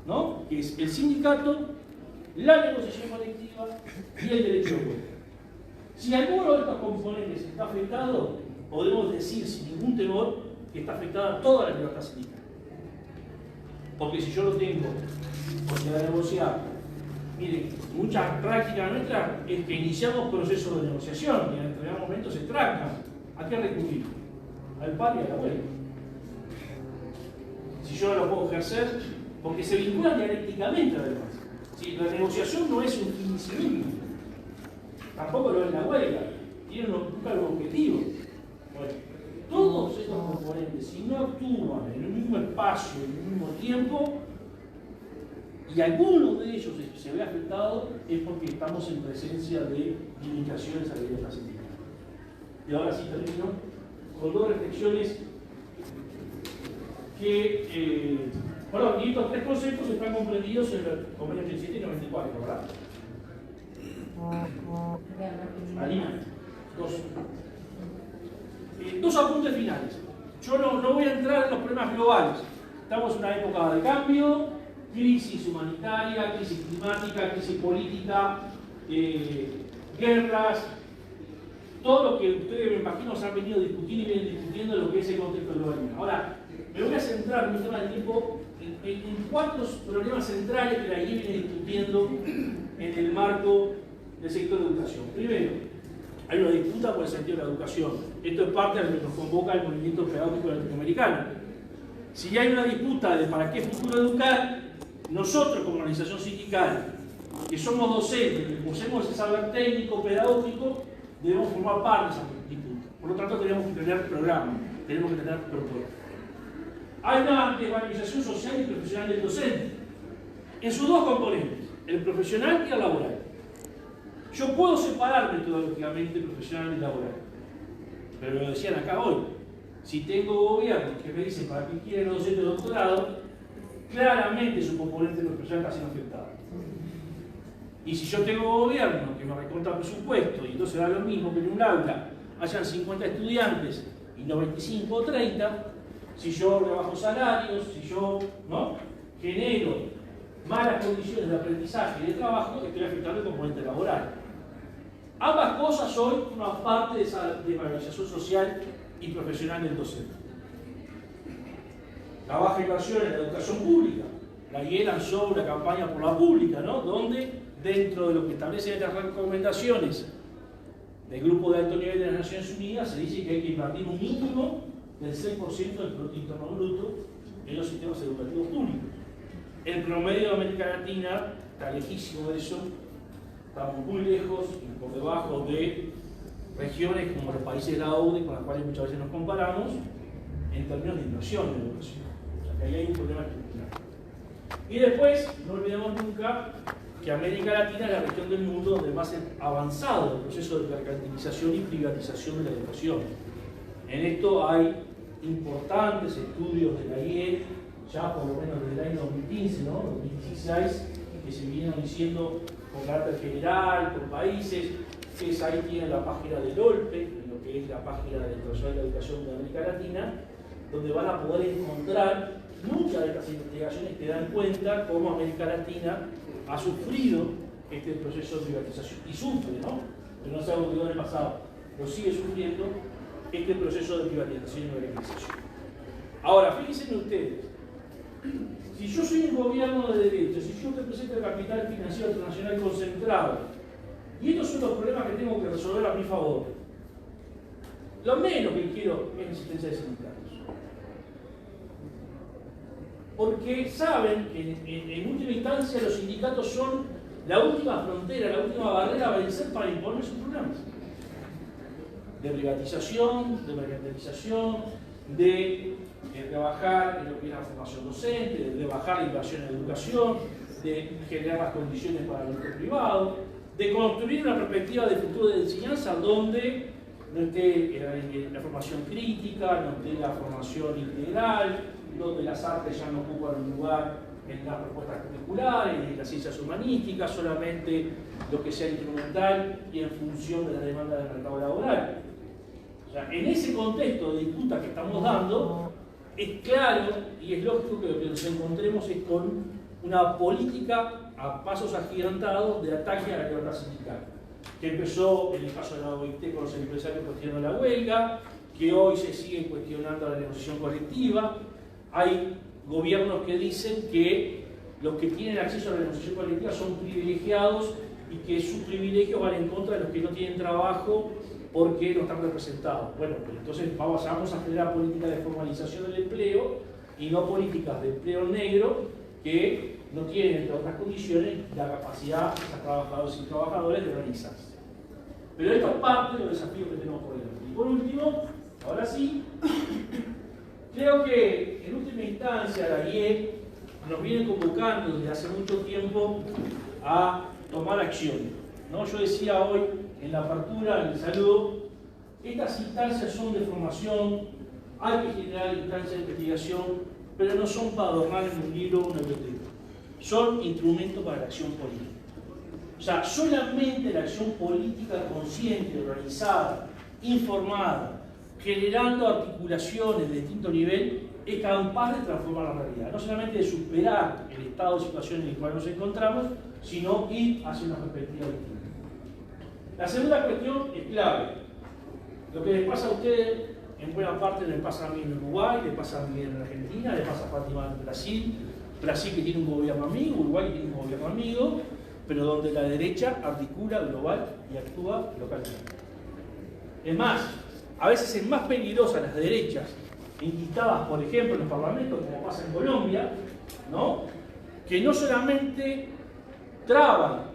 A: ¿no? Que es el sindicato, la negociación colectiva y el derecho de huelga. Si alguno de estos componentes está afectado, podemos decir sin ningún temor que está afectada toda la libertad sindical. Porque si yo lo tengo posibilidad de negociar, miren, mucha práctica nuestra es que iniciamos procesos de negociación y en determinado momento se trancan. ¿A qué recurrir? Al paro y a la huelga. Si yo no lo puedo ejercer, porque se vinculan dialécticamente además. Si la negociación no es un fin en sí mismo, tampoco lo es la huelga. tienen nunca los objetivos. Bueno, todos estos componentes, si no actúan en el mismo espacio, en el mismo tiempo, y alguno de ellos se ve afectado, es porque estamos en presencia de limitaciones a la libertad sindical. Y ahora sí termino con dos reflexiones que, perdón, y estos tres conceptos están comprendidos en el convenio 37 y 94, ¿verdad? Alina, dos apuntes finales. Yo no voy a entrar en los problemas globales. Estamos en una época de cambio, crisis humanitaria, crisis climática, crisis política, guerras, todo lo que ustedes, me imagino, se han venido discutiendo y vienen discutiendo lo que es el contexto global. Ahora, me voy a centrar en un tema de tiempo en cuatro problemas centrales que la IE viene discutiendo en el marco del sector de educación. Primero, hay una disputa por el sentido de la educación. Esto es parte de lo que nos convoca el movimiento pedagógico latinoamericano. Si hay una disputa de para qué futuro educar, nosotros como organización sindical, que somos docentes, que poseemos ese saber técnico, pedagógico, debemos formar parte de esa disputa. Por lo tanto, tenemos que tener programas, tenemos que tener propuestas. Hay una desvalorización social y profesional del docente, en sus dos componentes, el profesional y el laboral. Yo puedo separar metodológicamente profesional y laboral, pero lo decían acá hoy, si tengo gobiernos que me dicen para qué quieren los docentes de doctorado, claramente su componente profesional está siendo afectado. Y si yo tengo gobierno que me recorta presupuesto y entonces da lo mismo que en un aula hayan 50 estudiantes y no 25 o 30, si yo rebajo salarios, si yo genero malas condiciones de aprendizaje y de trabajo, estoy afectando el componente laboral. Ambas cosas hoy forman parte de esa desvalorización social y profesional del docente. La baja inversión en la educación pública. La IE lanzó una campaña por la pública, donde dentro de lo que establecen las recomendaciones del Grupo de Alto Nivel de las Naciones Unidas se dice que hay que invertir un mínimo del 6% del Producto Interno Bruto en los sistemas educativos públicos. El promedio de América Latina está lejísimo de eso, estamos muy lejos y por debajo de regiones como los países de la OCDE, con las cuales muchas veces nos comparamos, en términos de inversión en educación. O sea que ahí hay un problema estructural. Y después, no olvidemos nunca que América Latina es la región del mundo donde más avanzado el proceso de mercantilización y privatización de la educación. En esto hay importantes estudios de la IE, ya por lo menos desde el año 2015, 2016, que se vienen diciendo con carácter general, por países. Ustedes ahí tienen la página del OLPE, en lo que es la página del Consejo de la Educación de América Latina, donde van a poder encontrar muchas de estas investigaciones que dan cuenta cómo América Latina ha sufrido este proceso de privatización, y sufre, pero no es algo que quedó en el pasado, lo sigue sufriendo este proceso de privatización y mercantilización. Ahora, fíjense ustedes, si yo soy un gobierno de derecho, si yo represento el capital financiero internacional concentrado, y estos son los problemas que tengo que resolver a mi favor, lo menos que quiero es la existencia de sindicatos. Porque saben que en última instancia los sindicatos son la última frontera, la última barrera a vencer para imponer sus programas. De privatización, de mercantilización, de trabajar en lo que es la formación docente, de bajar la inversión en educación, de generar las condiciones para el sector privado, de construir una perspectiva de futuro de enseñanza donde no esté la formación crítica, no esté la formación integral, donde las artes ya no ocupan un lugar en las propuestas curriculares, en las ciencias humanísticas, solamente lo que sea instrumental y en función de la demanda del mercado laboral. O sea, en ese contexto de disputa que estamos dando, es claro y es lógico que lo que nos encontremos es con una política a pasos agigantados de ataque a la libertad sindical, que empezó en el caso de la OIT con los empresarios cuestionando la huelga, que hoy se sigue cuestionando la negociación colectiva. Hay gobiernos que dicen que los que tienen acceso a la negociación colectiva son privilegiados y que sus privilegios van en contra de los que no tienen trabajo porque no están representados. Bueno, pues entonces vamos a generar políticas de formalización del empleo y no políticas de empleo negro que no tienen, entre otras condiciones, la capacidad de los trabajadores y trabajadoras de organizarse. Pero esto es parte de los desafíos que tenemos por delante. Y por último, ahora sí, creo que en última instancia la IE nos viene convocando desde hace mucho tiempo a tomar acción, ¿no? Yo decía hoy en la apertura, en el saludo, estas instancias son de formación, hay que generar instancias de investigación, pero no son para adornar en un libro o una biblioteca. Son instrumentos para la acción política. O sea, solamente la acción política consciente, organizada, informada, generando articulaciones de distinto nivel, es capaz de transformar la realidad. No solamente de superar el estado de situación en el cual nos encontramos, sino ir hacia una perspectiva distinta. La segunda cuestión es clave. Lo que les pasa a ustedes, en buena parte les pasa a mí en Uruguay, les pasa a mí en Argentina, les pasa a Fátima en Brasil, Brasil que tiene un gobierno amigo, Uruguay que tiene un gobierno amigo, pero donde la derecha articula global y actúa localmente. Es más, a veces es más peligrosa las derechas enquistadas, por ejemplo, en los parlamentos, como pasa en Colombia, ¿no? Que no solamente traban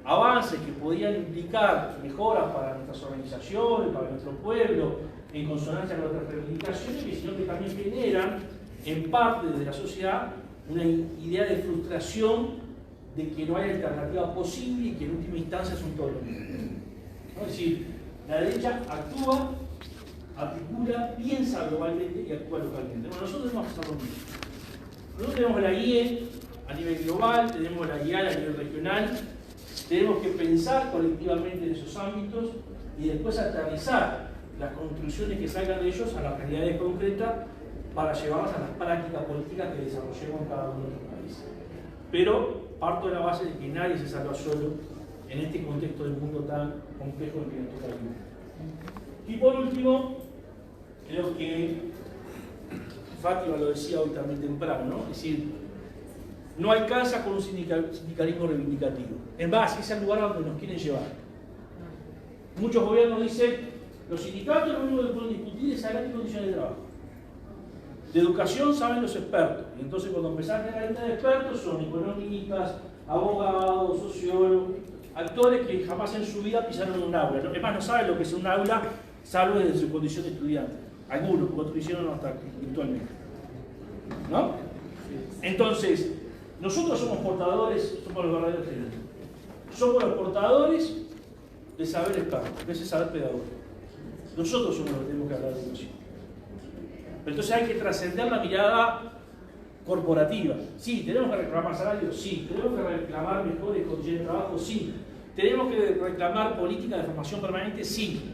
A: avances que podían implicar mejoras para nuestras organizaciones, para nuestro pueblo, en consonancia con otras reivindicaciones, sino que también generan, en parte desde la sociedad, una idea de frustración de que no hay alternativa posible y que en última instancia son todos los mismos. Es decir, la derecha actúa, articula, piensa globalmente y actúa localmente. Bueno, nosotros tenemos que hacer lo mismo. Nosotros tenemos la IE a nivel global, tenemos la IAL a nivel regional, tenemos que pensar colectivamente en esos ámbitos y después aterrizar las construcciones que salgan de ellos a las realidades concretas para llevarlas a las prácticas políticas que desarrollemos en cada uno de los países. Pero parto de la base de que nadie se salva solo en este contexto del mundo tan complejo en que nos toca vivir. Y por último, creo que Fátima lo decía hoy también temprano, ¿no? Es decir, no alcanza con un sindicalismo reivindicativo. En base, ese es el lugar a donde nos quieren llevar. Muchos gobiernos dicen, los sindicatos lo único que pueden discutir es salario y condiciones de trabajo. De educación saben los expertos. Y entonces cuando empezás a tener la lista de expertos son economistas, abogados, sociólogos, actores que jamás en su vida pisaron un aula. Es más, no saben lo que es un aula, salvo desde su condición de estudiante. Algunos, como otros hicieron hasta virtualmente. ¿No? Entonces, nosotros somos portadores, somos los verdaderos gerentes. Somos los portadores de saber experto, de ese saber pedagógico. Nosotros somos los que tenemos que hablar de educación. Pero entonces hay que trascender la mirada corporativa. Sí, tenemos que reclamar salarios, sí. Tenemos que reclamar mejores condiciones de trabajo, sí. Tenemos que reclamar políticas de formación permanente, sí.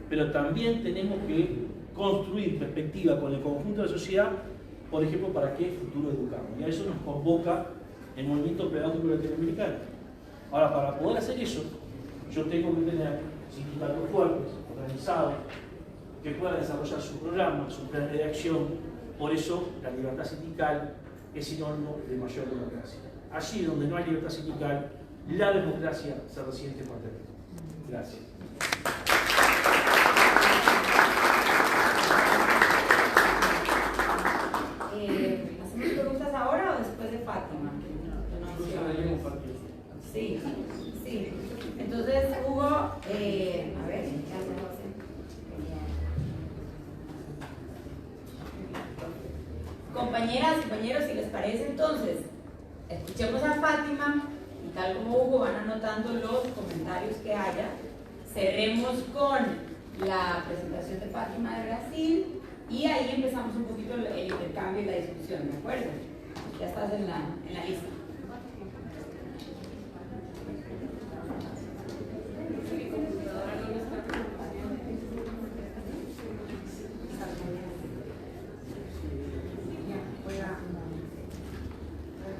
A: Pero también tenemos que construir perspectiva con el conjunto de la sociedad, por ejemplo, para qué futuro educamos. Y a eso nos convoca el movimiento pedagógico latinoamericano. Ahora, para poder hacer eso, yo tengo que tener sindicatos fuertes, organizados, que puedan desarrollar su programa, su plan de acción. Por eso la libertad sindical es sinónimo de mayor democracia. Allí donde no hay libertad sindical, la democracia se resiente por dentro. Gracias.
B: ¿Hacemos preguntas ahora o después de Fátima? Sí, sí. Entonces, Hugo, a ver, ¿qué hacemos? Compañeras y compañeros, si les parece, entonces, escuchemos a Fátima y tal como Hugo van anotando los comentarios que haya, cerremos con la presentación de Fátima de Brasil y ahí empezamos un poquito el intercambio y la discusión, ¿de acuerdo? Ya estás en la lista.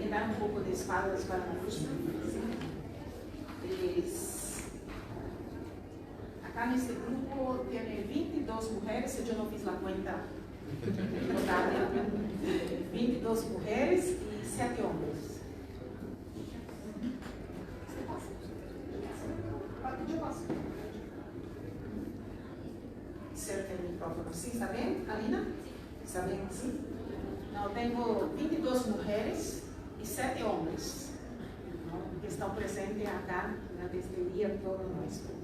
C: Dar un poco de espaldas para nosotros. Acá en este grupo tiene 22 mujeres, yo no fiz la cuenta total, 22 mujeres y 7 hombres. Yo paso. Cerca el micrófono. ¿Sí está bien, Alina? ¿Está bien así? No, tengo 22 mujeres y 7 hombres, ¿no? Que están presentes acá desde el día todo nuestro.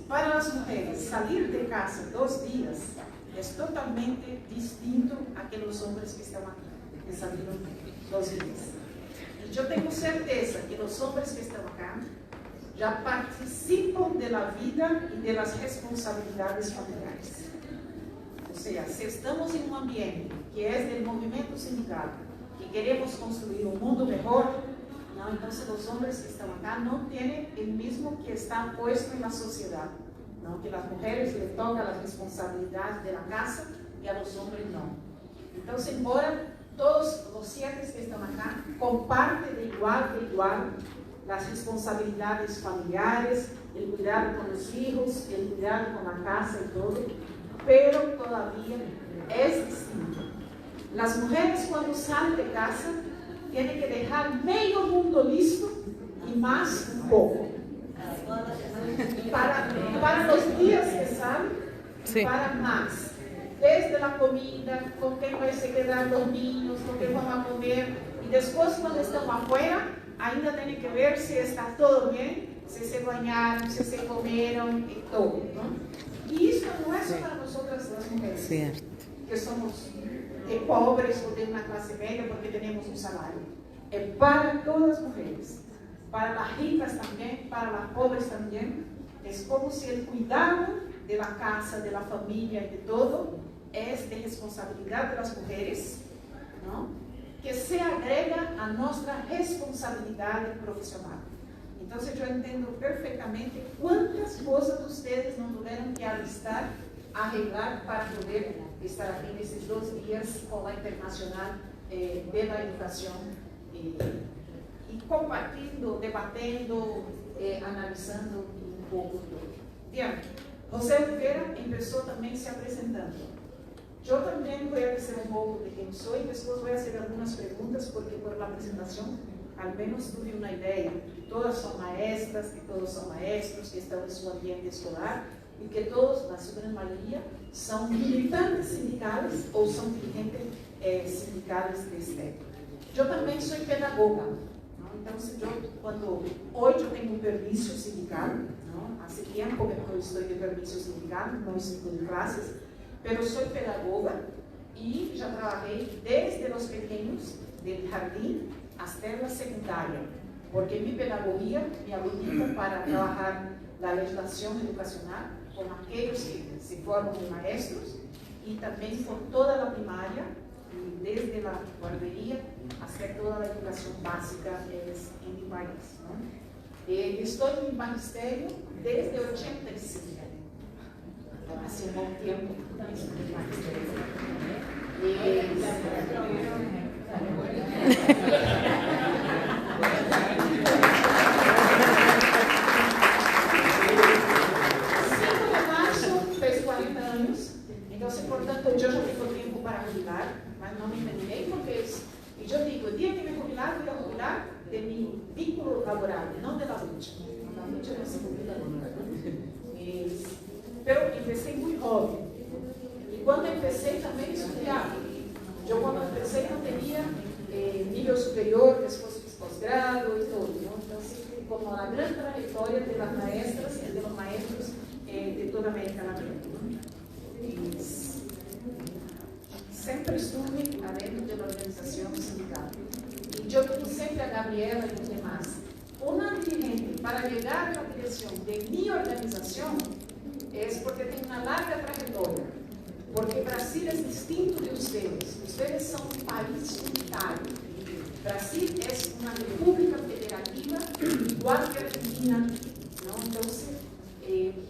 C: Para las mujeres, salir de casa 2 días es totalmente distinto a que los hombres que están aquí, que salieron 2 días. Y yo tengo certeza que los hombres que están acá ya participan de la vida y de las responsabilidades familiares. O sea, si estamos en un ambiente que es del movimiento sindical y queremos construir un mundo mejor, ¿no? Entonces los hombres que están acá no tienen el mismo que está puesto en la sociedad, ¿no? Que las mujeres les toca la responsabilidad de la casa y a los hombres no. Entonces, embora todos los 7 que están acá comparten de igual las responsabilidades familiares, el cuidado con los hijos, el cuidado con la casa y todo, pero todavía es distinto. Las mujeres cuando salen de casa tienen que dejar medio mundo listo y más un poco. Para los días que salen, sí. Para más. Desde la comida, con qué van a quedar los niños, con qué van a comer. Y después cuando están afuera, ainda tienen que ver si está todo bien, si se bañaron, si se comieron y todo, ¿no? Y esto no es para nosotras las mujeres, cierto, que somos pobres o de una clase media porque tenemos un salario. Es para todas las mujeres, para las ricas también, para las pobres también. Es como si el cuidado de la casa, de la familia y de todo es de responsabilidad de las mujeres, ¿no? Que se agrega a nuestra responsabilidad profesional. Entonces yo entiendo perfectamente cuántas cosas ustedes no tuvieron que alistar, arreglar para poder estar aquí en estos 2 días con la Internacional de la Educación y compartiendo, debatendo, analizando un poco todo. Bien, José Oliveira empezó también se apresentando. Yo también voy a decir un poco de quién soy, después voy a hacer algunas preguntas porque por la presentación al menos tuve una idea. Todas son maestras, que todos son maestros, que están en su ambiente escolar y que todos, la gran mayoría, son militantes sindicales o son dirigentes sindicales de STEP. Yo también soy pedagoga, ¿no? Entonces hoy yo tengo un permiso sindical, ¿no? Hace tiempo que no estoy de permiso sindical, no estoy de clases, pero soy pedagoga y ya trabajé desde los pequeños, del jardín hasta la secundaria, porque mi pedagogía me habilita para trabajar la legislación educacional con aquellos que se forman de maestros y también con toda la primaria, y desde la guardería hasta toda la educación básica en mi país, ¿no? Estoy en mi magisterio desde 85. Hace un buen tiempo. 5 de marzo fez 40 años, entonces por tanto yo ya tengo tiempo para jubilar, mas no me terminé porque y yo digo, el día que me jubilar, voy a jubilar de mi vínculo laboral, no de la lucha. La lucha no se jubila nunca, ¿no? Pero empecé muy joven. Y cuando empecé también estudiaba. Yo cuando empecé no tenía nivel superior, después posgrado y todo, ¿no? Entonces, como la gran trayectoria de las maestras y de los maestros de toda América Latina, ¿no? Y siempre estuve adentro de la organización sindical. Y yo digo siempre a Gabriela y los demás, una dirigente para llegar a la dirección de mi organización es porque tiene una larga trayectoria, porque Brasil es distinto de ustedes. Ustedes son un país unitario. Brasil es una república federativa igual que Argentina, ¿no? Entonces,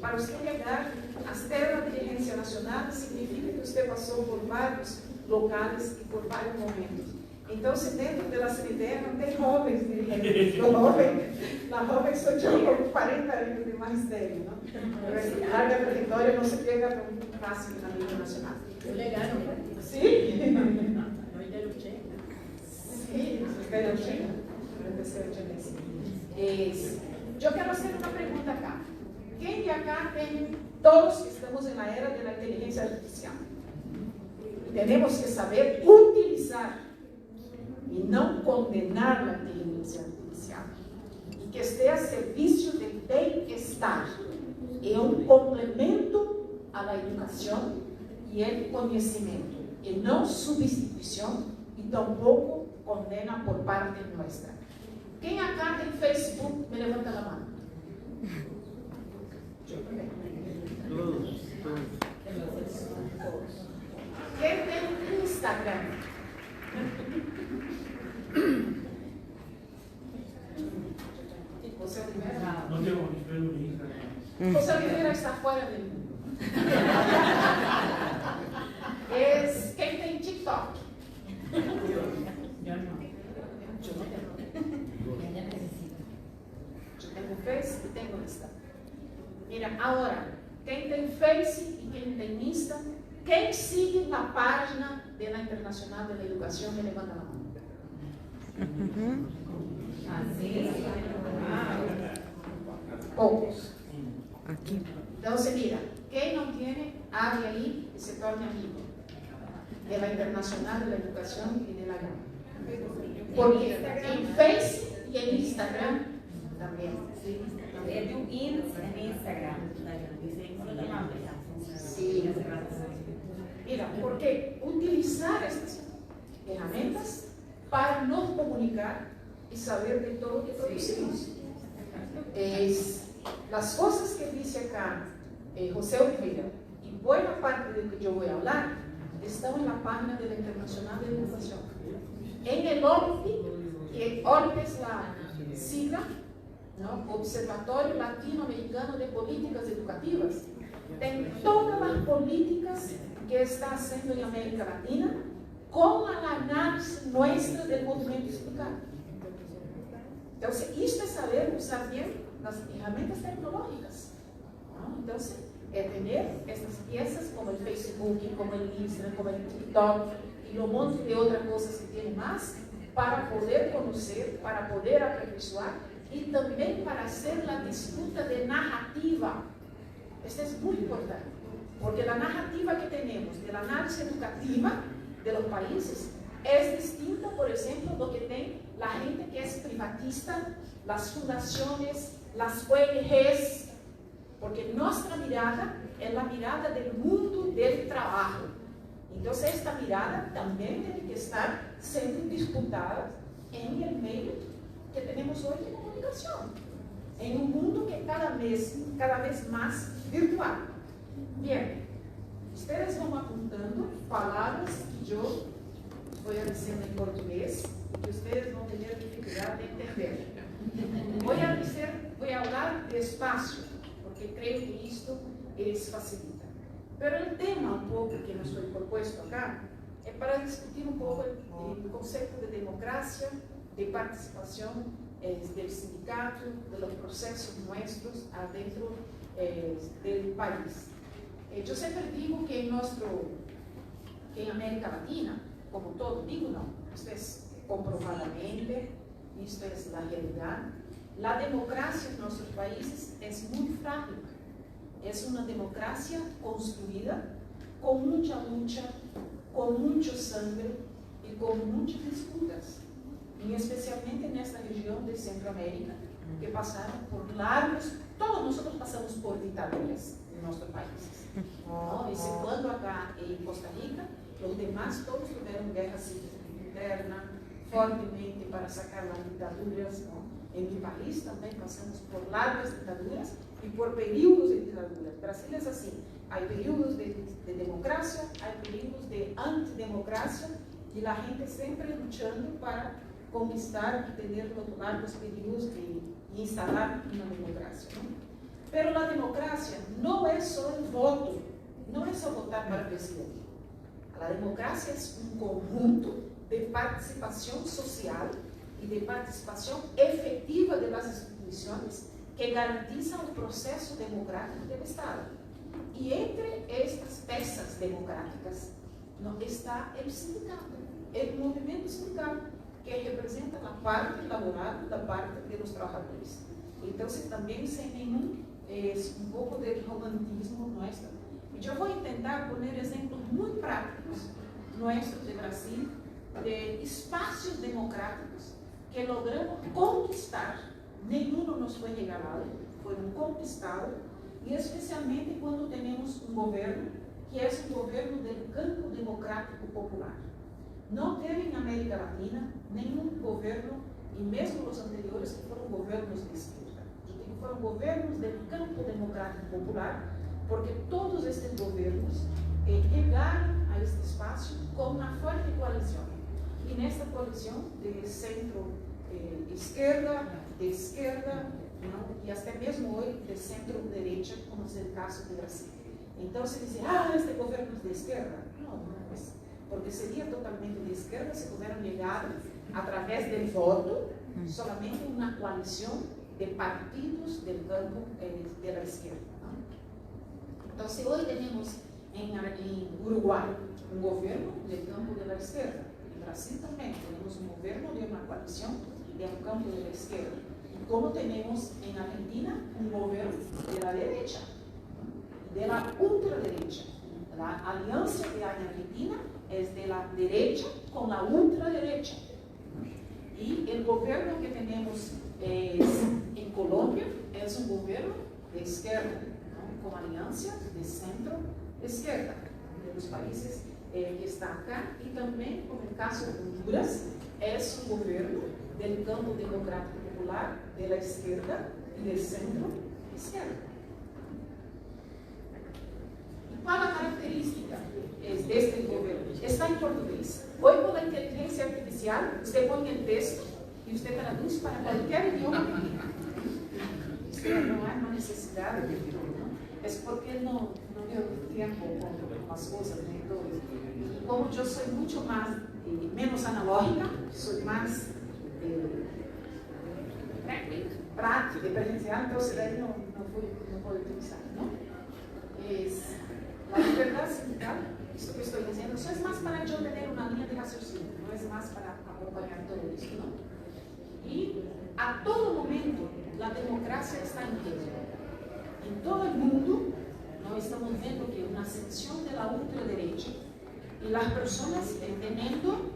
C: para usted llegar hasta la dirigencia nacional significa que usted pasó por varios locales y por varios momentos. Entonces, dentro de la CNT no hay jóvenes dirigentes. La joven soy yo con 40 años de magisterio, ¿no? Pero esa larga trayectoria no se llega tan fácil en la vida nacional.
B: Yo le gano,
C: ¿sí?
B: No, ya luché.
C: Sí, usted luché. Pero empecé a 85. Yo quiero hacer una pregunta acá. ¿Quién de acá tem? Todos estamos en la era de la inteligencia artificial. Tenemos que saber utilizar y no condenar la inteligencia artificial, y que esté a servicio del bem-estar es un complemento a la educación y el conocimiento, y no sustitución y tampoco condena por parte nuestra. ¿Quién acá tem Facebook? Me levanta la mano. Yo también. Todos. ¿Quién tem Instagram? José Oliveira?
A: No tengo ni Instagram.
C: José Oliveira está fuera del mundo. ¿Quién tem TikTok?
B: Yo no.
C: Yo no tengo.
B: Ella necesita.
C: Yo tengo Face y tengo Insta. Mira, ahora, quem tem Face y quem tem Insta, quem sigue la página de la Internacional de la Educación, me levanta la mano.
B: Así.
C: Pocos.
D: Aquí.
C: Entonces, mira, quem não tiene, abre ahí y se torne amigo de la Internacional de la Educación y de la GAM. Porque en Face y en Instagram también.
B: Edu Ins en Instagram.
C: Sí. Mira, porque utilizar estas herramientas para nos comunicar y saber de todo lo que producimos. Las cosas que dice acá José Oliveira y buena parte de lo que yo voy a hablar están en la página de la Internacional de Educación. En el OLPI, que OLPI es la sigla, ¿no? Observatorio Latinoamericano de Políticas Educativas, tem todas las políticas que está haciendo en América Latina con la análisis nuestra del movimiento sindical. Entonces, esto es saber usar bien las herramientas tecnológicas, ¿no? Entonces, tener estas piezas como el Facebook, como el Instagram, como el TikTok y un montón de otras cosas que tiene más para poder conocer, para poder aperfeiçoar y también para hacer la disputa de narrativa. Esto es muy importante, porque la narrativa que tenemos de la análisis educativa de los países es distinta, por ejemplo, lo que tiene la gente que es privatista, las fundaciones, las ONGs, porque nuestra mirada es la mirada del mundo del trabajo. Entonces, esta mirada también tiene que estar siendo disputada en el medio que tenemos hoy de comunicación, en un mundo que cada vez más virtual. Bien, ustedes van apuntando palabras que yo voy a decir en portugués y que ustedes van a tener dificultad de entender. Voy a hablar despacio, porque creo que esto les facilita. Pero el tema un poco que nos foi propuesto acá es para discutir un poco el concepto de democracia, de participación del sindicato, de los procesos nuestros adentro del país. Yo siempre digo que en América Latina, como todo, digo no, esto es comprobadamente, esto es la realidad, la democracia en nuestros países es muy frágil. Es una democracia construida con mucha lucha, con mucho sangre y con muchas disputas, y especialmente en esta región de Centroamérica, que pasaron por largos, todos nosotros pasamos por dictaduras en nuestros países, ¿no? Exceptuando acá en Costa Rica, los demás todos tuvieron guerra civil interna, fuertemente para sacar las dictaduras, ¿no? En mi país también pasamos por largas dictaduras y por períodos de dictadura. Brasil es así, hay períodos de democracia, hay períodos de antidemocracia y la gente siempre luchando para conquistar y tener los largos períodos de instalar una democracia, ¿no? Pero la democracia no es solo el voto, no es solo votar para presidente. La democracia es un conjunto de participación social y de participación efectiva de las instituciones que garantizan el proceso democrático del Estado. Y entre estas piezas democráticas no está el sindicato, el movimiento sindical, que representa la parte laboral, la parte de los trabajadores. Entonces, también sin ningún, es un poco de romantismo nuestro. Y yo voy a intentar poner ejemplos muy prácticos nuestros de Brasil, de espacios democráticos que logramos conquistar. Ninguno nos fue regalado, fueron conquistados y especialmente cuando tenemos un gobierno que es un gobierno del campo democrático popular. No tiene en América Latina ningún gobierno, y mesmo los anteriores que fueron gobiernos de izquierda. Yo digo, fueron gobiernos del campo democrático popular, porque todos estos gobiernos llegaron a este espacio con una fuerte coalición. Y en esta coalición de centro-izquierda, de izquierda, ¿no? Y hasta mismo hoy de centro-derecha, como es el caso de Brasil. Entonces dice, este gobierno es de izquierda. No, no es, porque sería totalmente de izquierda si hubieran llegado a través del voto solamente una coalición de partidos del campo de la izquierda, ¿no? Entonces hoy tenemos en Uruguay un gobierno del campo de la izquierda. En Brasil también tenemos un gobierno de una coalición del campo de la izquierda. Y como tenemos en Argentina un gobierno de la derecha, de la ultraderecha. La alianza que hay en Argentina es de la derecha con la ultraderecha. Y el gobierno que tenemos en Colombia es un gobierno de izquierda, ¿no? Con alianza de centro-izquierda, de los países que están acá. Y también, como el caso de Honduras, es un gobierno del campo democrático popular, de la izquierda y del centro-izquierda. ¿Cuál es la característica de este gobierno? Está en portugués. Hoy con la inteligencia artificial, usted pone el texto y usted traduce para cualquier idioma que quiera. Usted no hay una necesidad de ¿no? Es porque no dio tiempo con las cosas, ¿no? Y como yo soy mucho más, menos analógica, soy más práctica y presencial, entonces ahí no puedo utilizar, ¿no? La libertad sindical, esto que estoy diciendo, eso es más para yo tener una línea de raciocinio, no es más para acompañar todo esto, ¿no? Y a todo momento la democracia está en riesgo. En todo el mundo, ¿no? Estamos viendo que una sección de la ultraderecha y las personas teniendo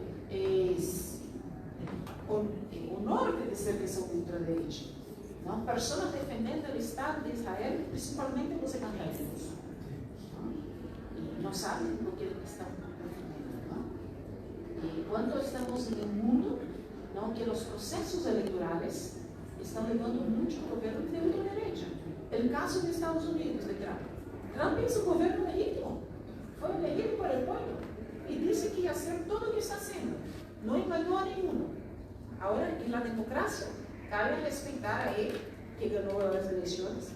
C: honor de ser de esa ultraderecha, ¿no? Personas defendiendo el Estado de Israel, principalmente los evangélicos. No saben lo que están defendiendo, ¿no? Y cuando estamos en un mundo, ¿no? Que los procesos electorales están llevando mucho al gobierno de ultraderecha. El caso de Estados Unidos, de Trump. Trump es un gobierno legítimo, fue elegido por el pueblo y dice que iba a hacer todo lo que está haciendo. No engañó a ninguno. Ahora, en la democracia, cabe respetar a él, que ganó las elecciones,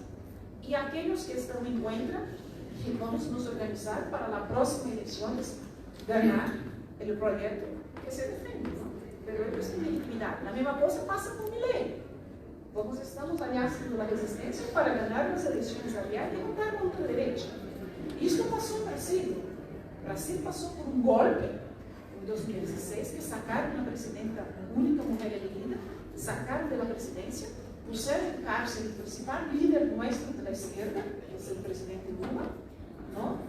C: y a aquellos que están en contra, que vamos nos organizar para las próximas elecciones ganar el proyecto que se defiende, ¿no? Pero ellos tienen legitimidad. La misma cosa pasa con Milei. Estamos allá haciendo la resistencia para ganar las elecciones allá y derrotar a la ultraderecha. Y esto pasó en Brasil. Brasil pasó por un golpe en 2016 que sacaron a una presidenta, única mujer elegida, sacaron de la presidencia, pusieron en cárcel el principal líder nuestro de la izquierda, que es el presidente Lula, ¿no?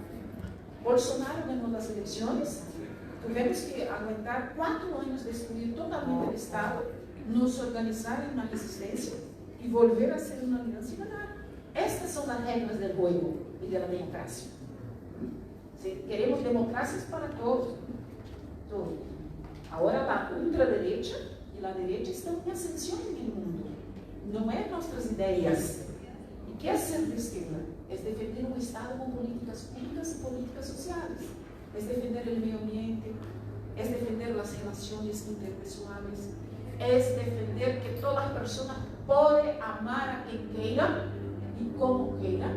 C: Bolsonaro ganó las elecciones, tuvimos que aguantar 4 años de destruir totalmente el Estado, nos organizar en una resistencia y volver a hacer una alianza y ganar. Estas son las reglas del juego y de la democracia. ¿Sí? Queremos democracias para todos. Todo. Ahora la ultraderecha y la derecha están en ascensión en el mundo. No es nuestras ideas. ¿Y qué es ser de izquierda? Es defender un Estado con políticas públicas y políticas sociales. Es defender el medio ambiente, es defender las relaciones interpersonales, es defender que todas las personas pueden amar a quien quiera y como quiera.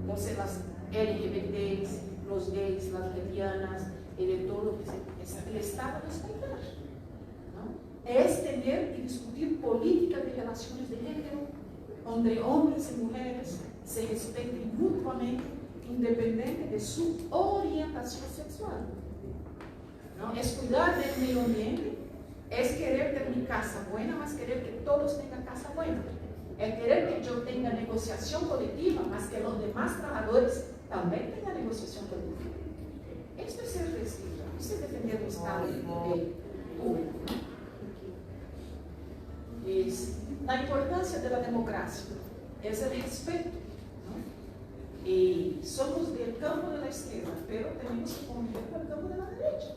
C: Entonces las LGBTs, los gays, las lesbianas, de todo lo que el Estado respetar, ¿no? Es tener y discutir políticas de relaciones de género, donde hombres y mujeres se respeten mutuamente, independiente de su orientación sexual, ¿no? Es cuidar del medio ambiente, es querer tener mi casa buena, más querer que todos tengan casa buena. Es querer que yo tenga negociación colectiva, más que los demás trabajadores también tengan negociación colectiva. Esto es ser flexible, esto es defender el Estado público, ¿no? Es la importancia de la democracia es el respeto, ¿no? Y somos del campo de la izquierda, pero tenemos que convivir con el campo de la derecha.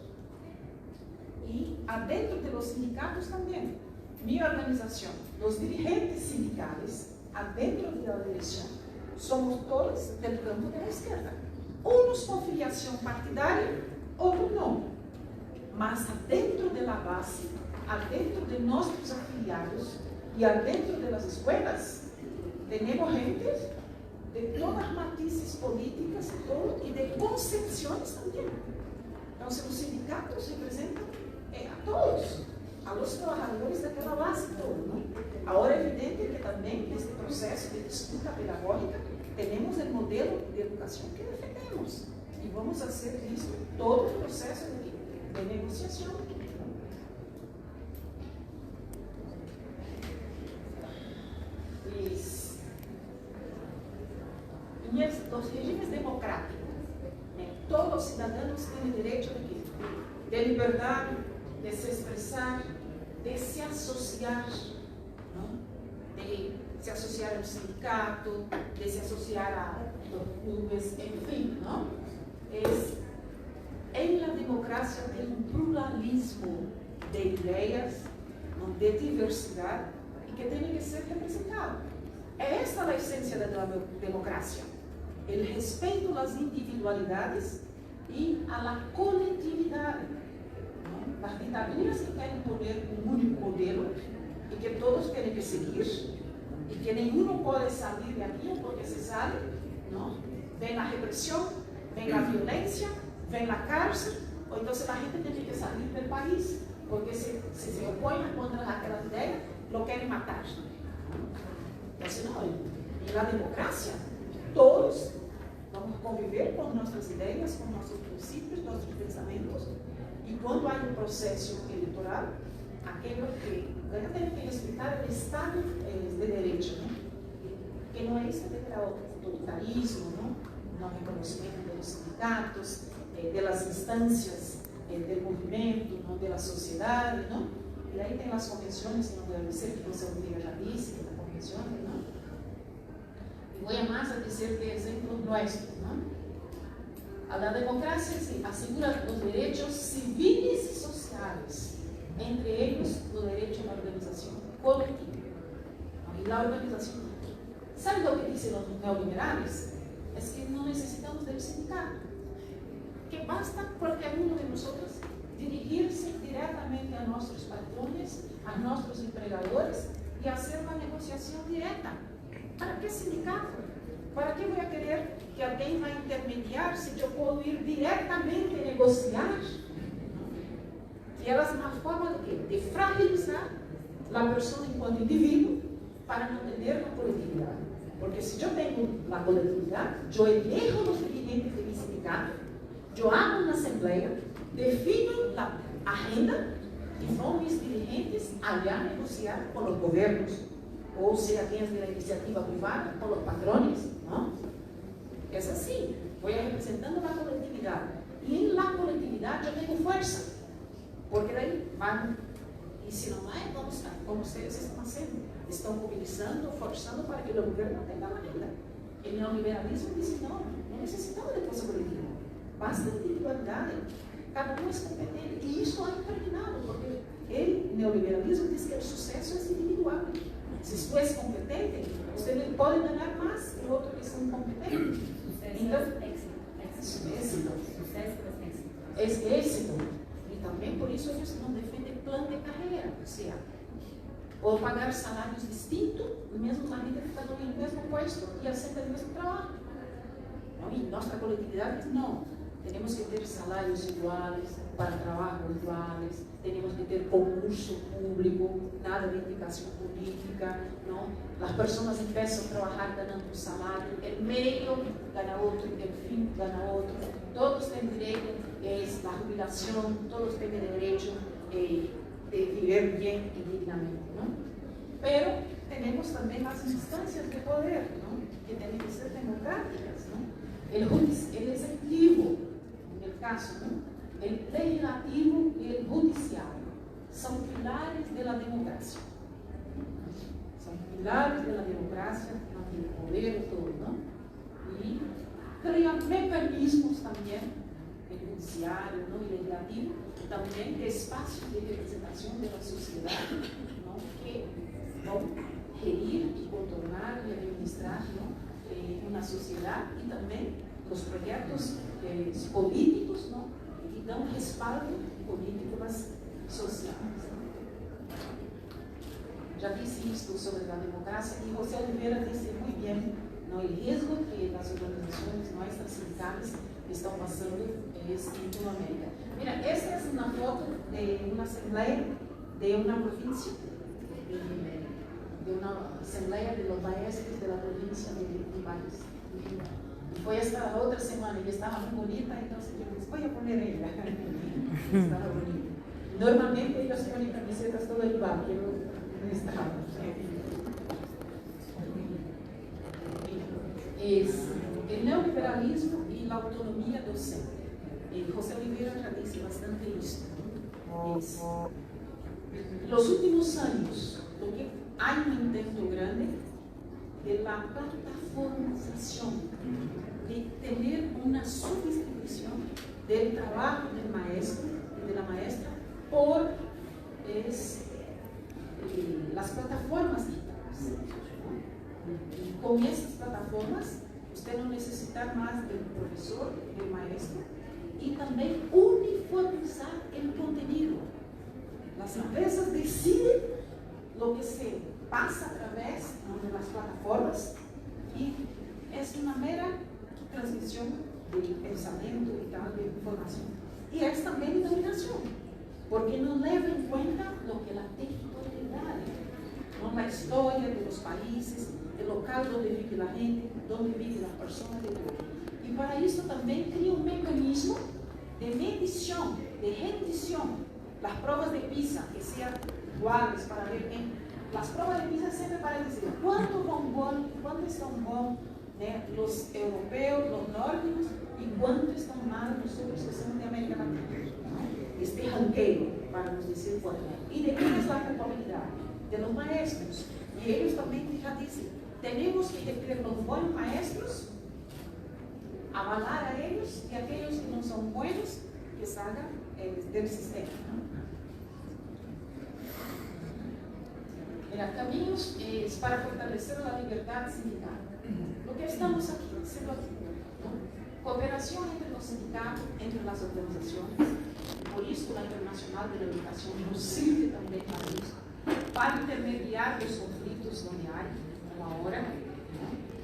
C: Y adentro de los sindicatos también. Mi organización, los dirigentes sindicales, adentro de la dirección, somos todos del campo de la izquierda. Unos con filiación partidaria, otros no. Mas adentro de la base, adentro de nuestros afiliados y adentro de las escuelas, tenemos gente de todas las matices políticas y todo, y de concepciones también. Entonces los sindicatos representan a todos, a los trabajadores de aquella base, todo, ¿no? Ahora es evidente que también en este proceso de disputa pedagógica tenemos el modelo de educación que defendemos y vamos a hacer eso todo el proceso de negociación. Los regímenes democráticos, todos los ciudadanos tienen derecho de libertad, de se expresar, de se asociar, ¿no? De se asociar a un sindicato, de se asociar a los clubes, en fin, ¿no? En la democracia hay un pluralismo de ideas, ¿no? De diversidad, y que tiene que ser representado. Esta es la esencia de la democracia. El respeto a las individualidades y a la colectividad. ¿No? Las dictaduras que quieren poner un único modelo y que todos tienen que seguir y que ninguno puede salir de aquí porque se sale, ¿no? Ven la represión, ven la violencia, ven la cárcel, o entonces la gente tiene que salir del país porque si se oponen contra aquella idea, lo quieren matar. Entonces no, en la democracia todos vamos a conviver con nuestras ideas, con nuestros principios, nuestros pensamientos, y cuando hay un proceso electoral, aquellos que tienen que respetar el Estado de Derecho, ¿no? Que no es el autoritarismo, ¿no? No reconocimiento de los sindicatos, de las instancias del movimiento, ¿no? De la sociedad, ¿no? Y ahí tienen las convenciones, en donde dice que José Ortega ya dice, las convenciones, ¿no? Y voy a más a decir de ejemplos nuestros, ¿no? A la democracia se asegura los derechos civiles y sociales, entre ellos el derecho a la organización colectiva. ¿No? Y la organización, ¿saben lo que dicen los neoliberales? Es que no necesitamos del sindicato, que basta cualquier uno de nosotros dirigirse directamente a nuestros patrones, a nuestros empleadores y hacer una negociación directa. ¿Para qué sindicato? ¿Para qué voy a querer que alguien va a intermediar si yo puedo ir directamente a negociar? Y es una forma de fragilizar la persona en cuanto individuo para no tener la colectividad. Porque si yo tengo la colectividad, yo elijo los dirigentes de mi sindicato, yo hago una asamblea, defino la agenda y son mis dirigentes allá a negociar con los gobiernos, o sea, quienes de la iniciativa privada, con los patrones, ¿no? Es así, voy representando la colectividad, y en la colectividad yo tengo fuerza, porque de ahí van, y si no hay, vamos a estar, como ustedes están haciendo, están movilizando, forzando para que el gobierno tenga la agenda. El neoliberalismo dice, no necesitamos de fuerza colectiva, basta de individualidad, cada uno es competente, y eso ha terminado, porque el neoliberalismo dice que el suceso es individual. Si usted es competente, usted puede ganar más que otros que son competentes. Entonces, éxito. Es éxito. Y también por eso ellos no defienden plan de carrera. O sea, puedo pagar salarios distintos, mesmo la gente está en el mismo puesto y haciendo el mismo trabajo. ¿No? Y nuestra colectividad dice, no, tenemos que tener salarios iguales, para trabajos iguales, tenemos que tener concurso público, nada de indicación política, ¿no? Las personas empiezan a trabajar ganando un salario, el medio gana otro, el fin gana otro, todos tienen derecho, es la jubilación, todos tienen derecho de vivir bien y dignamente, ¿no? Pero tenemos también las instancias de poder, ¿no? Que tienen que ser democráticas, ¿no? El ejecutivo, en el caso, ¿no? El legislativo y el judicial son pilares de la democracia. São pilares da democracia, do poder todo, não? E cria mecanismos também, el judiciário, não, e legislativo, também espaços de representação da sociedade, não, que vão gerir e contornar e administrar, não, uma sociedade, e também os projetos políticos, não, que dão respaldo político às sociedades. Já disse isto sobre a democracia e José Oliveira disse muito bem, no risco que as organizações nuestras sindicales estão passando em Latinoamérica. Mira, esta é uma foto de uma assembleia de uma província, de uma assembleia de los maestros da província de Paris. E foi esta outra semana e estava muito bonita, então eu disse, vou poner ela. Estava bonita. Normalmente eles põem camisetas todas igual, que eu não estava. O neoliberalismo e a autonomia docente. José Oliveira já disse bastante isso. Nos últimos anos, lo que há intento grande de la plataformização, de ter uma substituição do trabalho do maestro e da maestra por as plataformas digitais. Com essas plataformas, você não necessita mais do professor, do maestro, e também uniformizar o conteúdo. As empresas decidem o que se passa através das plataformas e é uma mera transmissão de pensamento e tal, de informação. E é também dominação, porque não leva em conta o que é a territorialidade, não a história dos países, o local onde vive a gente, onde vive a pessoa de todo. E para isso também cria um mecanismo de medição, de rendição das provas de PISA, que sejam iguais para ver quem. As provas de PISA sempre para dizer quanto estão bons, né, os europeus, os nórdicos, e quanto estão mal os outros que são de América Latina. Este ranqueio, para nos dizer quanto. E de quem é a culpabilidade? De los maestros. E eles também já dizem, temos que ter os bons maestros, avalar a eles, e aqueles que não são bons, que salgam do sistema. Mira, caminhos para fortalecer a liberdade sindical. O que estamos aqui sendo cooperação entre os sindicatos, entre as organizações, por isso a Internacional de Educação nos sirve também para isso, para intermediar os conflitos onde há, agora,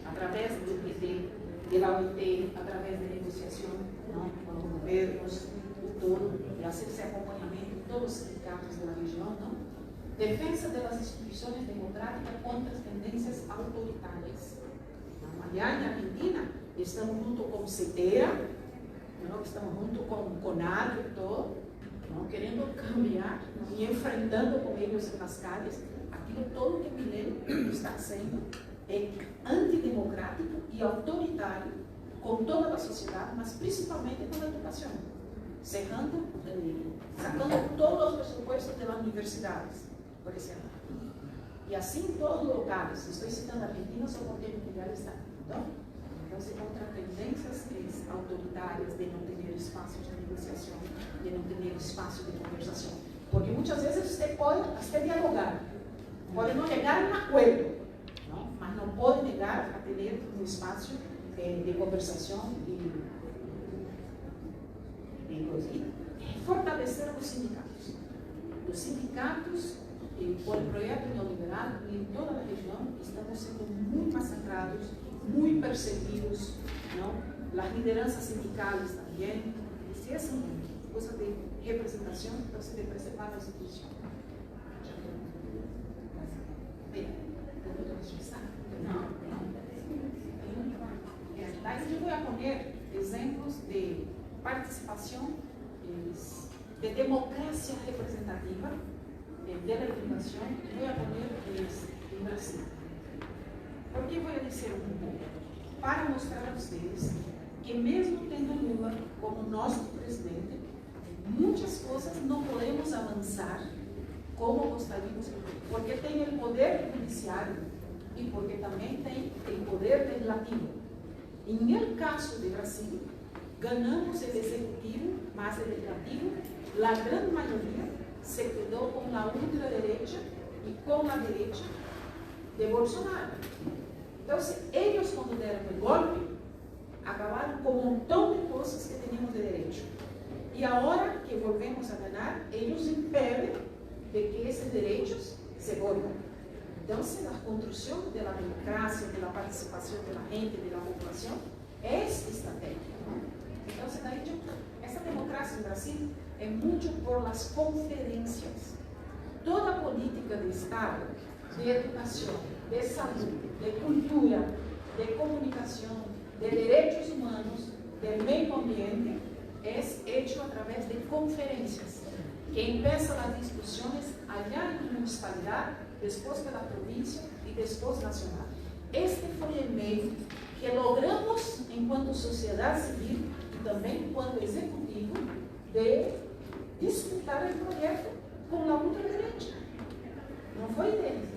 C: através do PT, da OIT, através de negociação com os governos, todo, e fazer esse acompanhamento de todos os sindicatos da região, defesa das instituições democráticas contra as tendências autoritárias. Aliás, na Argentina, estamos junto com CETERA, estamos junto com CONADO e todo, querendo cambiar e enfrentando com eles nas calles aquilo todo que Milei está sendo antidemocrático e autoritário com toda a sociedade, mas principalmente com a educação, sacando todos os pressupostos das universidades, por exemplo. E assim em todos os locais, estou citando a Argentina só porque Miguel está. Então, contra tendências autoritárias de não ter espaços de negociação, de não ter espaço de conversação. Porque muitas vezes você pode até dialogar, pode não chegar a um acordo, mas não pode negar a ter um espaço de conversação e fortalecer os sindicatos. Os sindicatos, por o projeto neoliberal, em toda a região, estamos sendo muito massacrados, muito perseguidos, as lideranças sindicais também. Se essa coisa de representação, então se deve preservar a instituição. Daí eu vou poner exemplos de participação, de democracia representativa, de la educação, vou poner em Brasil. Por que vou dizer um pouco? Para mostrar a vocês que mesmo tendo Lula como nosso presidente, muitas coisas não podemos avançar como gostaríamos, porque tem o poder judiciário e porque também tem o poder legislativo. Em el caso de Brasil, ganhamos o executivo, mas o legislativo, a grande maioria se quedou com a ultraderecha e com a direita de Bolsonaro. Então, eles, quando deram o golpe, acabaram com um montão de coisas que tínhamos de direito. E agora que volvemos a ganhar, eles impedem de que esses direitos se volvam. Então, a construção da democracia, da participação da gente, da população, é estratégica. Então, essa democracia no Brasil é muito por as conferências. Toda a política de Estado, de educação, de saúde, de cultura, de comunicação, de direitos humanos, de meio ambiente, é feito através de conferências, que empiezan as discussões allá em municipalidade, depois pela província e depois nacional. Este foi o meio que logramos, enquanto sociedade civil e também enquanto executivo, de disputar o projeto com a ultraderecha. Não foi deles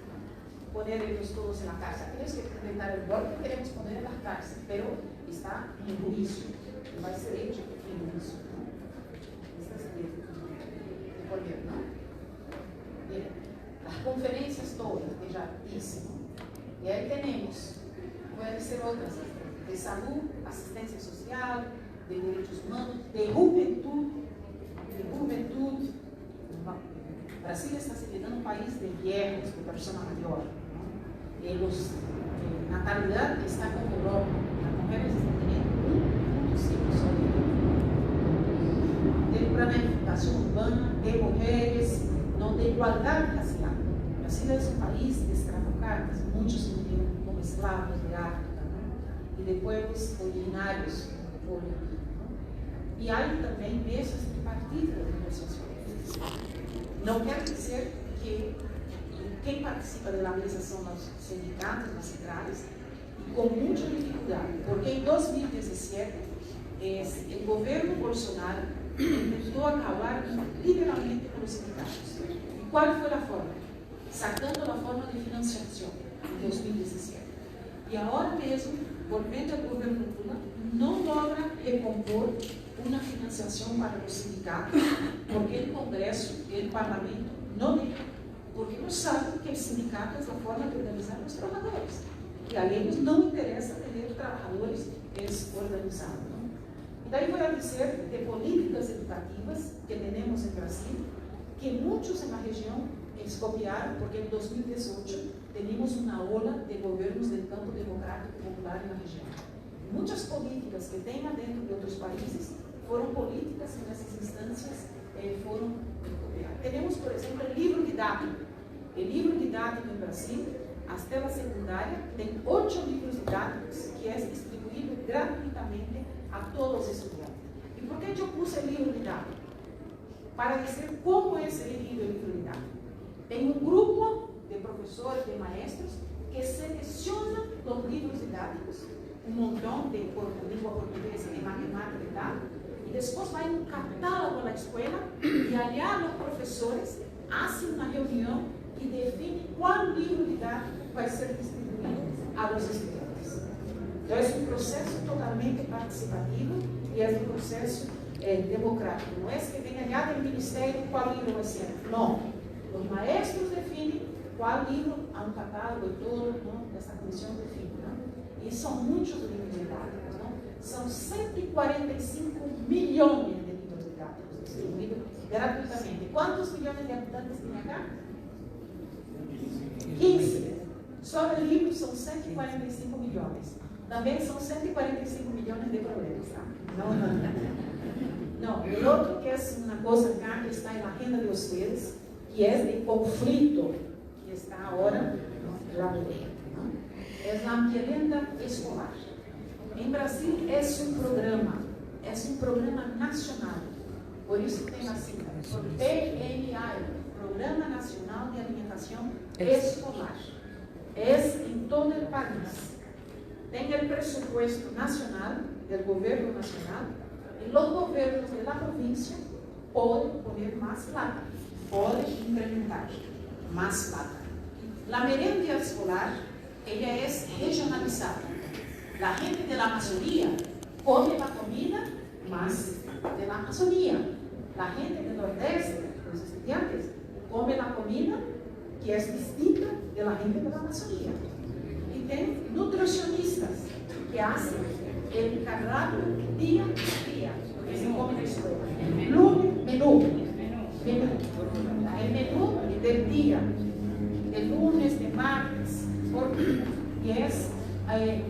C: poner eles todos na cárcel. Aqueles que tentaram o golpe queremos poner na cárcel, mas está em juízo. Vai ser hecho em juízo. Este é o poder, não? Bien. As conferências todas, que já disse. E aí temos, podem ser outras, de saúde, assistência social, de direitos humanos, de juventude. O Brasil está se tornando um país de viejos, de pessoas maiores. A natalidade está como Europa. As mulheres estão tendo 1,5 só de planificação urbana, de mulheres, não de igualdade racial. O Brasil é um país de escravocratas, muitos viviam como escravos de África, e de pueblos originários do povo. E há também mesas tripartitas de negociações. Não quer dizer que quem participa da mesa são os sindicatos, as centrais, e com muita dificuldade, porque em 2017 o governo Bolsonaro tentou acabar literalmente com os sindicatos. E qual foi a forma? Sacando a forma de financiação em 2017. E agora mesmo, volvendo ao governo Lula, não logra recompor uma financiação para os sindicatos, porque o Congresso e o Parlamento não deixam, porque não sabem que o sindicato é a forma de organizar os trabalhadores. E a eles não interessa ter trabalhadores organizados. Não? E daí vou dizer de políticas educativas que temos em Brasil, que muitos na região eles copiaram, porque em 2018 tínhamos uma ola de governos do campo democrático popular na região. Muitas políticas que tem dentro de outros países foram políticas que nessas instâncias foram copiadas. Temos, por exemplo, o livro didático. O livro didático em Brasil, até a secundária, tem 8 livros didáticos que é distribuído gratuitamente a todos os estudantes. E por que eu pus o livro didático? Para dizer como é elegido o livro didático. Tem um grupo de professores, de maestros, que seleciona os livros didáticos, um montão de língua portuguesa, de matemática e tal, e depois vai um catálogo na escola, e allá os professores fazem uma reunião e definem qual livro didático vai ser distribuído aos estudantes. Então, é um processo totalmente participativo e é um processo democrático. Não é que vem allá do Ministério qual livro vai ser. Não. Os maestros definem qual livro, há um catálogo e todo, não? Essa comissão define. Não? E são muitos livros didáticos. Não? São 145 milhões de livros didáticos distribuídos gratuitamente. Quantos milhões de habitantes tem acá? 15. Só de livros são 145 milhões. Também são 145 milhões de problemas. Tá? Não, o outro que é uma coisa cá que está na agenda de vocês, que é de conflito, que está agora lá dentro. É a merenda escolar. Em Brasil é um programa nacional. Por isso tem a sigla, PNA, Programa Nacional de Alimentação Escolar. É em todo o país. Tem o presupuesto nacional, do governo nacional, e os governos da província podem poner mais plata. pode incrementar más plata. La merenda escolar, ella es regionalizada. La gente de la Amazonía come la comida más de la Amazonía. La gente del Nordeste, los estudiantes, come la comida que es distinta de la gente de la Amazonía. Y tem nutricionistas que hacen el cardápio día a día, que se come en la escuela. Menú. El menú del día, de lunes, de martes, por día, y es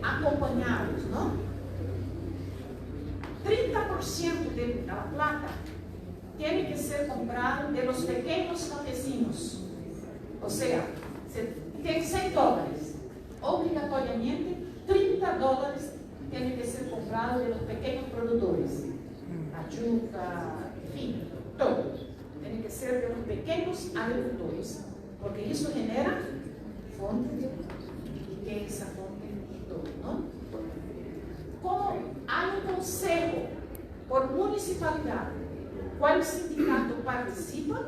C: acompañados, ¿no? 30% de la plata tiene que ser comprado de los pequeños campesinos. O sea, tem $100. Obrigatoriamente, $30 tiene que ser comprado de los pequeños productores. La yuca, en fin, todo. Tiene que ser de los pequeños agricultores, porque eso genera fonte de riqueza, fonte de todo, ¿no? Como hay un consejo por municipalidad, ¿cuál sindicato participa?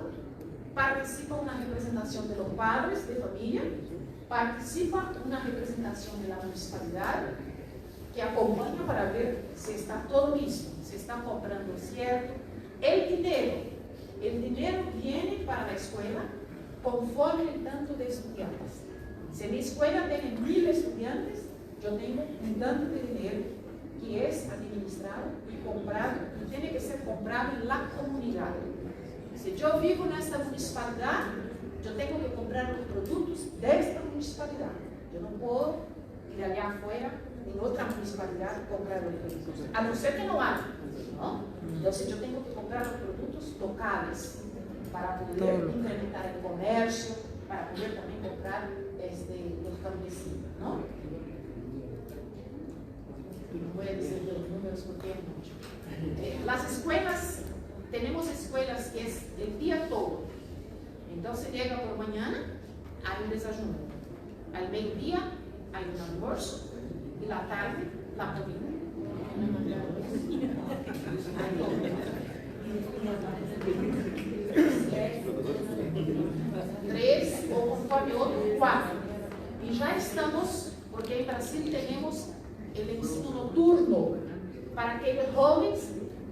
C: Participa una representación de los padres de familia, participa una representación de la municipalidad, que acompaña para ver si está todo listo, si está comprando cierto. El dinero viene para la escuela conforme el tanto de estudiantes. Si mi escuela tiene 1000 estudiantes, yo tengo un tanto de dinero que es administrado y comprado, y tiene que ser comprado en la comunidad. Si yo vivo en esta municipalidad, yo tengo que comprar los productos de esta municipalidad. Yo no puedo ir allá afuera, en otra municipalidad, comprar los productos, a no ser que no haya, ¿no? Entonces yo tengo que comprar los productos locales para poder incrementar el comercio, para poder también comprar los campesinos, ¿no? No voy a decir los números porque es mucho. Las escuelas, tenemos escuelas que es el día todo. Entonces llega por mañana, hay un desayuno. Al mediodía hay un almuerzo y la tarde la comida. 3 o conforme otro 4. Y ya estamos, porque en Brasil tenemos el ensino nocturno para aquellos jóvenes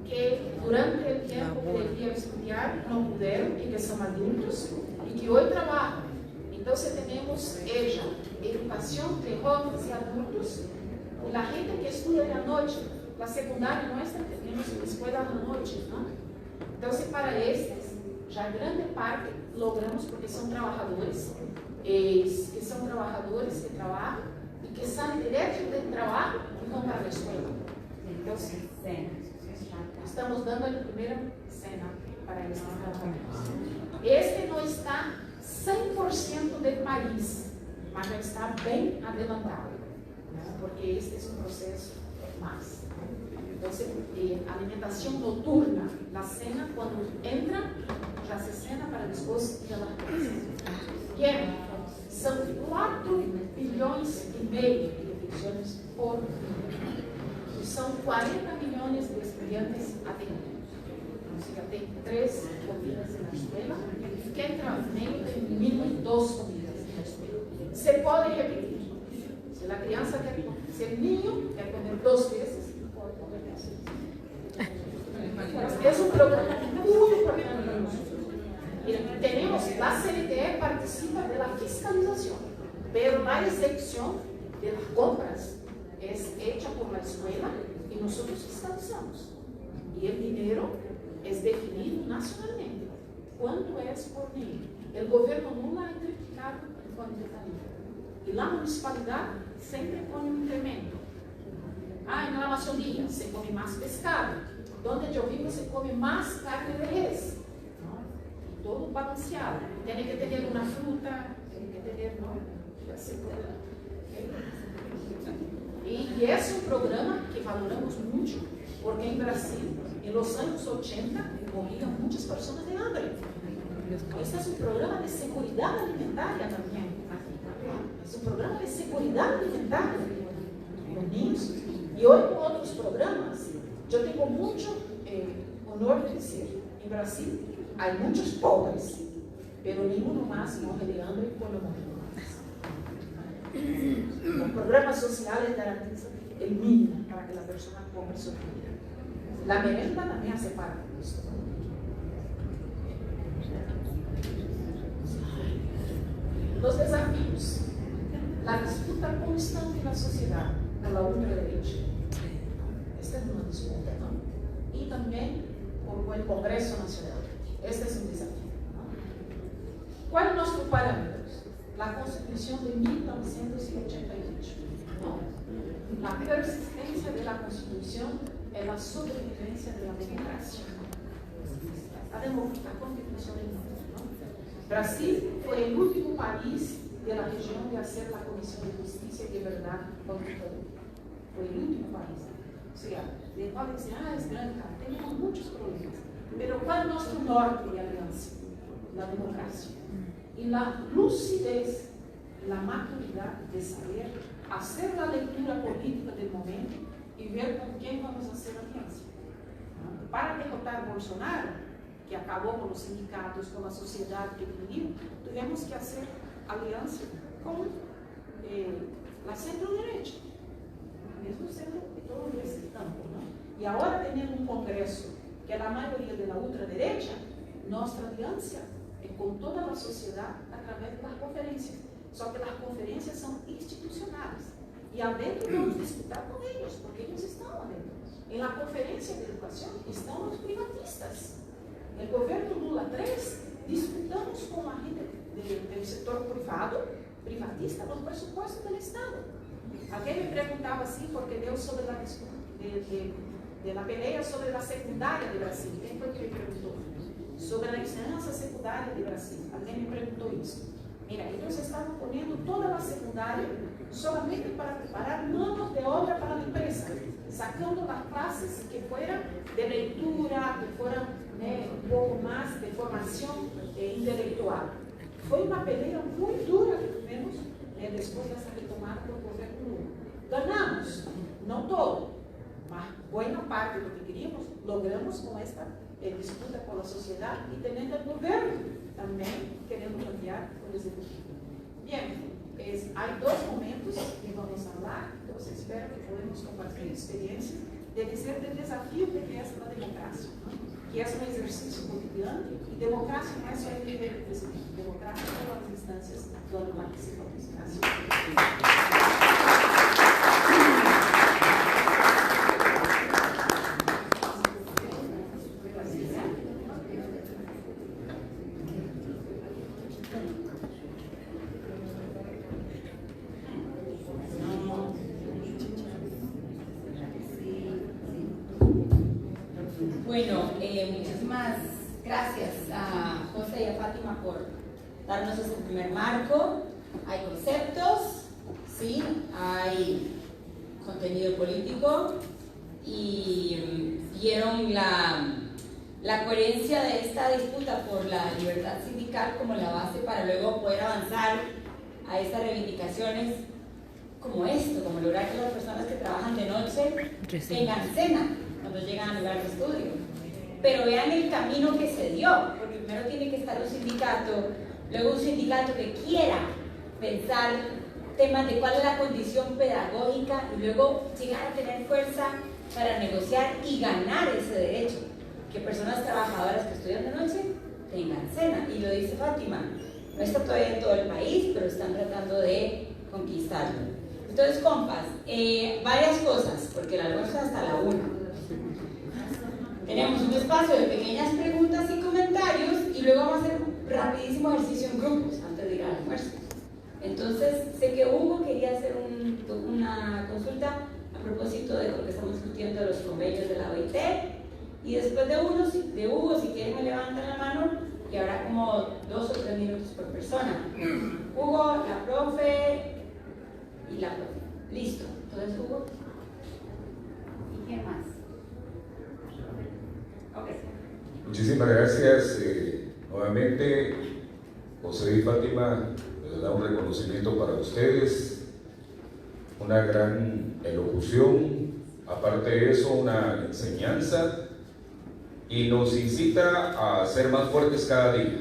C: que durante el tiempo que debían estudiar no pudieron y que son adultos y que hoy trabajan. Entonces tenemos educación de jóvenes y adultos, y la gente que estudia en la noche, la secundaria nuestra, tenemos escuela de la noche, ¿no? Entonces para estos, ya grande parte logramos porque son trabajadores, que trabajan y que salen directo del trabajo y van para la escuela. Entonces, estamos dando la primera cena para estos trabajadores. Este no está 100% del país, mas já está bem adelantado, né? Porque este é um processo mais. Então, alimentação noturna, na cena, quando entra, já se cena para depois ir à classe. São 4,5 bilhões de refeições por ano. E são 40 milhões de estudantes atendidos. Ou seja, tem 3 comidas na escola, e quem meio tem mínimo 2 comidas na escola. Se pode repetir. Se a criança quer, se o niño quer comer 2 vezes, pode comer 2 vezes. É um programa muito importante para nosotros. Tenemos, la CNTE participa de la fiscalización, pero la execución de las compras es hecha por la escuela y nosotros fiscalizamos. Y el dinero es definido nacionalmente. ¿Cuánto es por niño? El gobierno no ha identificado cuánto está dinero. Y la municipalidad siempre pone un incremento. En la Amazonía se come más pescado. Donde yo vivo se come más carne de res. Todo balanceado. Tiene que tener una fruta, tiene que tener, ¿no? Y es un programa que valoramos mucho, porque en Brasil, en los años 80, morían muchas personas de hambre. Este es un programa de seguridad alimentaria también. Es un programa de seguridad alimentaria. Los niños. Y hoy con otros programas, yo tengo mucho honor de decir, en Brasil, hay muchos pobres, pero ninguno más muere de hambre por lo menos. Los programas sociales garantizan el mínimo para que la persona compre su comida. La merenda también hace parte de esto. Los desafíos, la disputa constante en la sociedad por la ultraderecha. Esta es una disputa, ¿no? Y también por el Congreso Nacional. Este es un desafío, ¿no? ¿Cuáles son nuestros parámetros? La Constitución de 1988, ¿no? La persistencia de la Constitución es la sobrevivencia de la democracia. La Constitución del mundo, ¿no? Brasil fue el último país de la región de hacer la Comisión de Justicia y de Verdad con dictadura. Fue el último país. O sea, de cual dicen, es grande, tenemos muchos problemas. Pero ¿cuál es nuestro norte de alianza? La democracia. Y la lucidez, la maturidad de saber hacer la lectura política del momento y ver con quién vamos a hacer alianza. ¿No? Para derrotar a Bolsonaro, que acabó con los sindicatos, con la sociedad que dividió, tuvimos que hacer alianza con la centro-derecha, mesmo sendo de todo ese campo, ¿no? Y ahora tenemos un Congreso que es la mayoría de la ultraderecha. Nuestra alianza es con toda la sociedad a través de las conferencias, só que las conferencias son institucionales y adentro vamos a disputar con ellos, porque ellos están adentro. En la conferencia de educación están los privatistas. El gobierno Lula 3 disputamos con la gente del sector privado, privatista, los presupuestos del Estado. Alguien me preguntaba así, porque dio sobre la disputa de la pelea sobre la secundaria de Brasil. ¿Quién fue que me preguntó? Sobre la enseñanza secundaria de Brasil. Alguien me preguntó eso. Mira, ellos estaban poniendo toda la secundaria solamente para preparar manos de obra para la empresa, sacando las clases que fueran de lectura, que fueran un poco más de formación intelectual. Foi uma pelea muy dura que tuvimos después de esa retomada por gobierno Lula. Ganamos, no todo, mas buena parte de lo que queríamos, logramos con esta disputa con la sociedad y teniendo el gobierno también queremos cambiar con el ejecutivo. Bien, hay dos momentos que vamos a hablar, entonces espero que podamos compartir experiencias de dizer del desafío de que es la democracia, ¿no? Que es un ejercicio cotidiano y democracia no es solo el nivel de presidente, democracia en todas las instancias donde participamos. Gracias.
B: Bueno, muchísimas gracias a José y a Fátima por darnos este primer marco. Hay conceptos, sí, hay contenido político y vieron la coherencia de esta disputa por la libertad sindical como la base para luego poder avanzar a estas reivindicaciones como esto, como lograr que las personas que trabajan de noche tengan cena cuando llegan al lugar de estudio. Pero vean el camino que se dio, porque primero tiene que estar un sindicato, luego un sindicato que quiera pensar temas de cuál es la condición pedagógica y luego llegar a tener fuerza para negociar y ganar ese derecho, que personas trabajadoras que estudian de noche tengan cena. Y lo dice Fátima, no está todavía en todo el país, pero están tratando de conquistarlo. Entonces, compas, varias cosas, porque el almuerzo es hasta la 1. Tenemos un espacio de pequeñas preguntas y comentarios y luego vamos a hacer un rapidísimo ejercicio en grupos antes de ir al almuerzo. Entonces, sé que Hugo quería hacer una consulta a propósito de lo que estamos discutiendo de los convenios de la OIT, y después de Hugo, si quieren me levantan la mano y habrá como 2 o 3 minutos por persona. Hugo, la profe y la profe. Listo. Entonces, Hugo. ¿Y quién más? Okay.
D: Muchísimas gracias. Nuevamente, José y Fátima, les da un reconocimiento para ustedes, una gran elocución, aparte de eso, una enseñanza y nos incita a ser más fuertes cada día.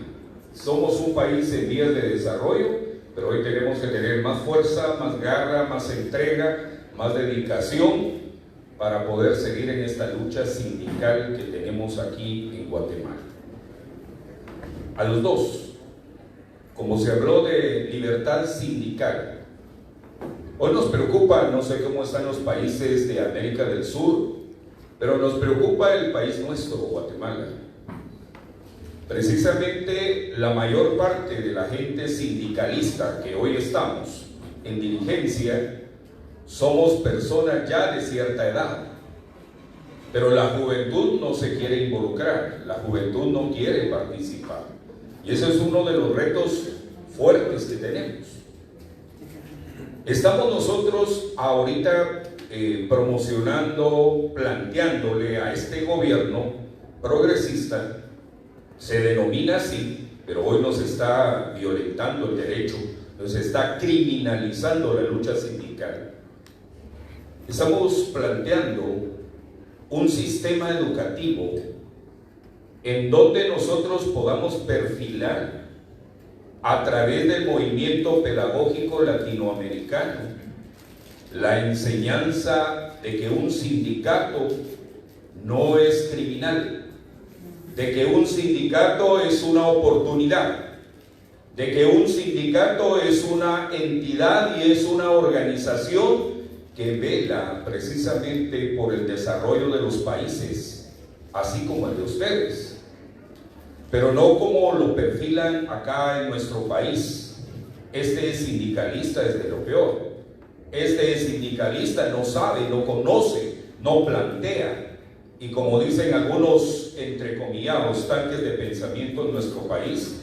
D: Somos un país en vías de desarrollo, pero hoy tenemos que tener más fuerza, más garra, más entrega, más dedicación para poder seguir en esta lucha sindical que tenemos aquí en Guatemala. A los dos, como se habló de libertad sindical, hoy nos preocupa, no sé cómo están los países de América del Sur, pero nos preocupa el país nuestro, Guatemala. Precisamente la mayor parte de la gente sindicalista que hoy estamos en dirigencia somos personas ya de cierta edad, pero la juventud no se quiere involucrar, la juventud no quiere participar, y ese es uno de los retos fuertes que tenemos. Estamos nosotros ahorita promocionando, planteándole a este gobierno progresista, se denomina así, pero hoy nos está violentando el derecho, nos está criminalizando la lucha sindical. Estamos planteando un sistema educativo en donde nosotros podamos perfilar a través del movimiento pedagógico latinoamericano la enseñanza de que un sindicato no es criminal, de que un sindicato es una oportunidad, de que un sindicato es una entidad y es una organización que vela precisamente por el desarrollo de los países, así como el de ustedes, pero no como lo perfilan acá en nuestro país. Este sindicalista es de lo peor. Este sindicalista no sabe, no conoce, no plantea, y como dicen algunos entrecomillados tanques de pensamiento en nuestro país,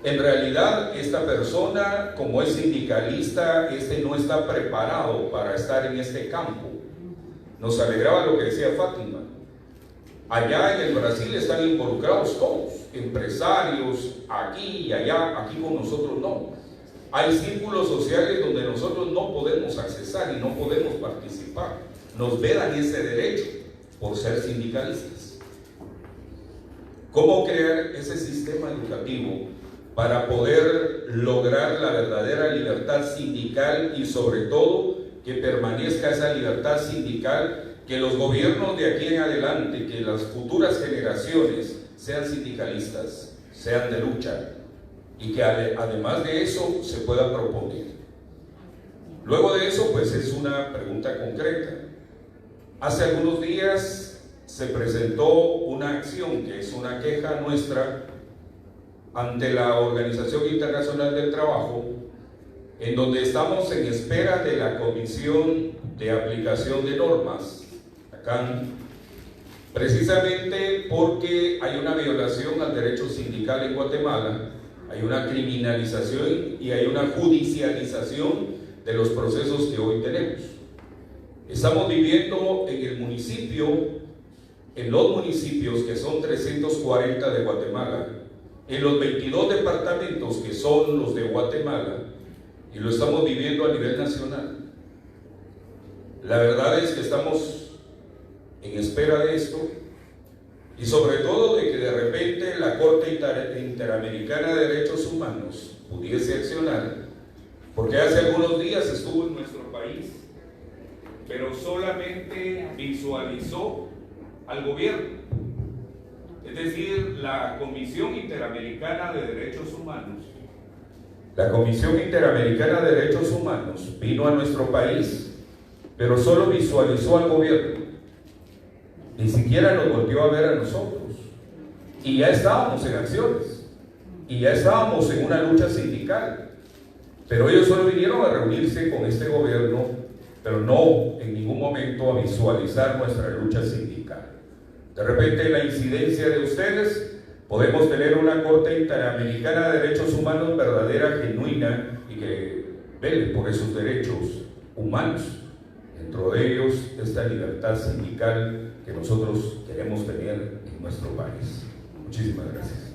D: en realidad esta persona, como es sindicalista, no está preparado para estar en este campo. Nos alegraba lo que decía Fátima. Allá en el Brasil están involucrados todos, empresarios, aquí y allá, aquí con nosotros no. Hay círculos sociales donde nosotros no podemos accesar y no podemos participar. Nos vedan ese derecho por ser sindicalistas. ¿Cómo crear ese sistema educativo para poder lograr la verdadera libertad sindical y sobre todo que permanezca esa libertad sindical, que los gobiernos de aquí en adelante, que las futuras generaciones sean sindicalistas, sean de lucha, y que además de eso se pueda proponer? Luego de eso, pues es una pregunta concreta. Hace algunos días se presentó una acción que es una queja nuestra ante la Organización Internacional del Trabajo, en donde estamos en espera de la Comisión de Aplicación de Normas, acá, precisamente porque hay una violación al derecho sindical en Guatemala, hay una criminalización y hay una judicialización de los procesos que hoy tenemos. Estamos viviendo en el municipio, en los municipios que son 340 de Guatemala, en los 22 departamentos que son los de Guatemala, y lo estamos viviendo a nivel nacional. La verdad es que estamos en espera de esto, y sobre todo de que de repente la Corte Interamericana de Derechos Humanos pudiese accionar, porque hace algunos días estuvo en nuestro país, pero solamente visualizó al gobierno. Es decir, la Comisión Interamericana de Derechos Humanos. La Comisión Interamericana de Derechos Humanos vino a nuestro país, pero solo visualizó al gobierno. Ni siquiera nos volvió a ver a nosotros. Y ya estábamos en acciones. Y ya estábamos en una lucha sindical. Pero ellos solo vinieron a reunirse con este gobierno, pero no en ningún momento a visualizar nuestra lucha sindical. De repente, la incidencia de ustedes, podemos tener una Corte Interamericana de Derechos Humanos verdadera, genuina, y que vele por esos derechos humanos, dentro de ellos esta libertad sindical que nosotros queremos tener en nuestro país. Muchísimas gracias.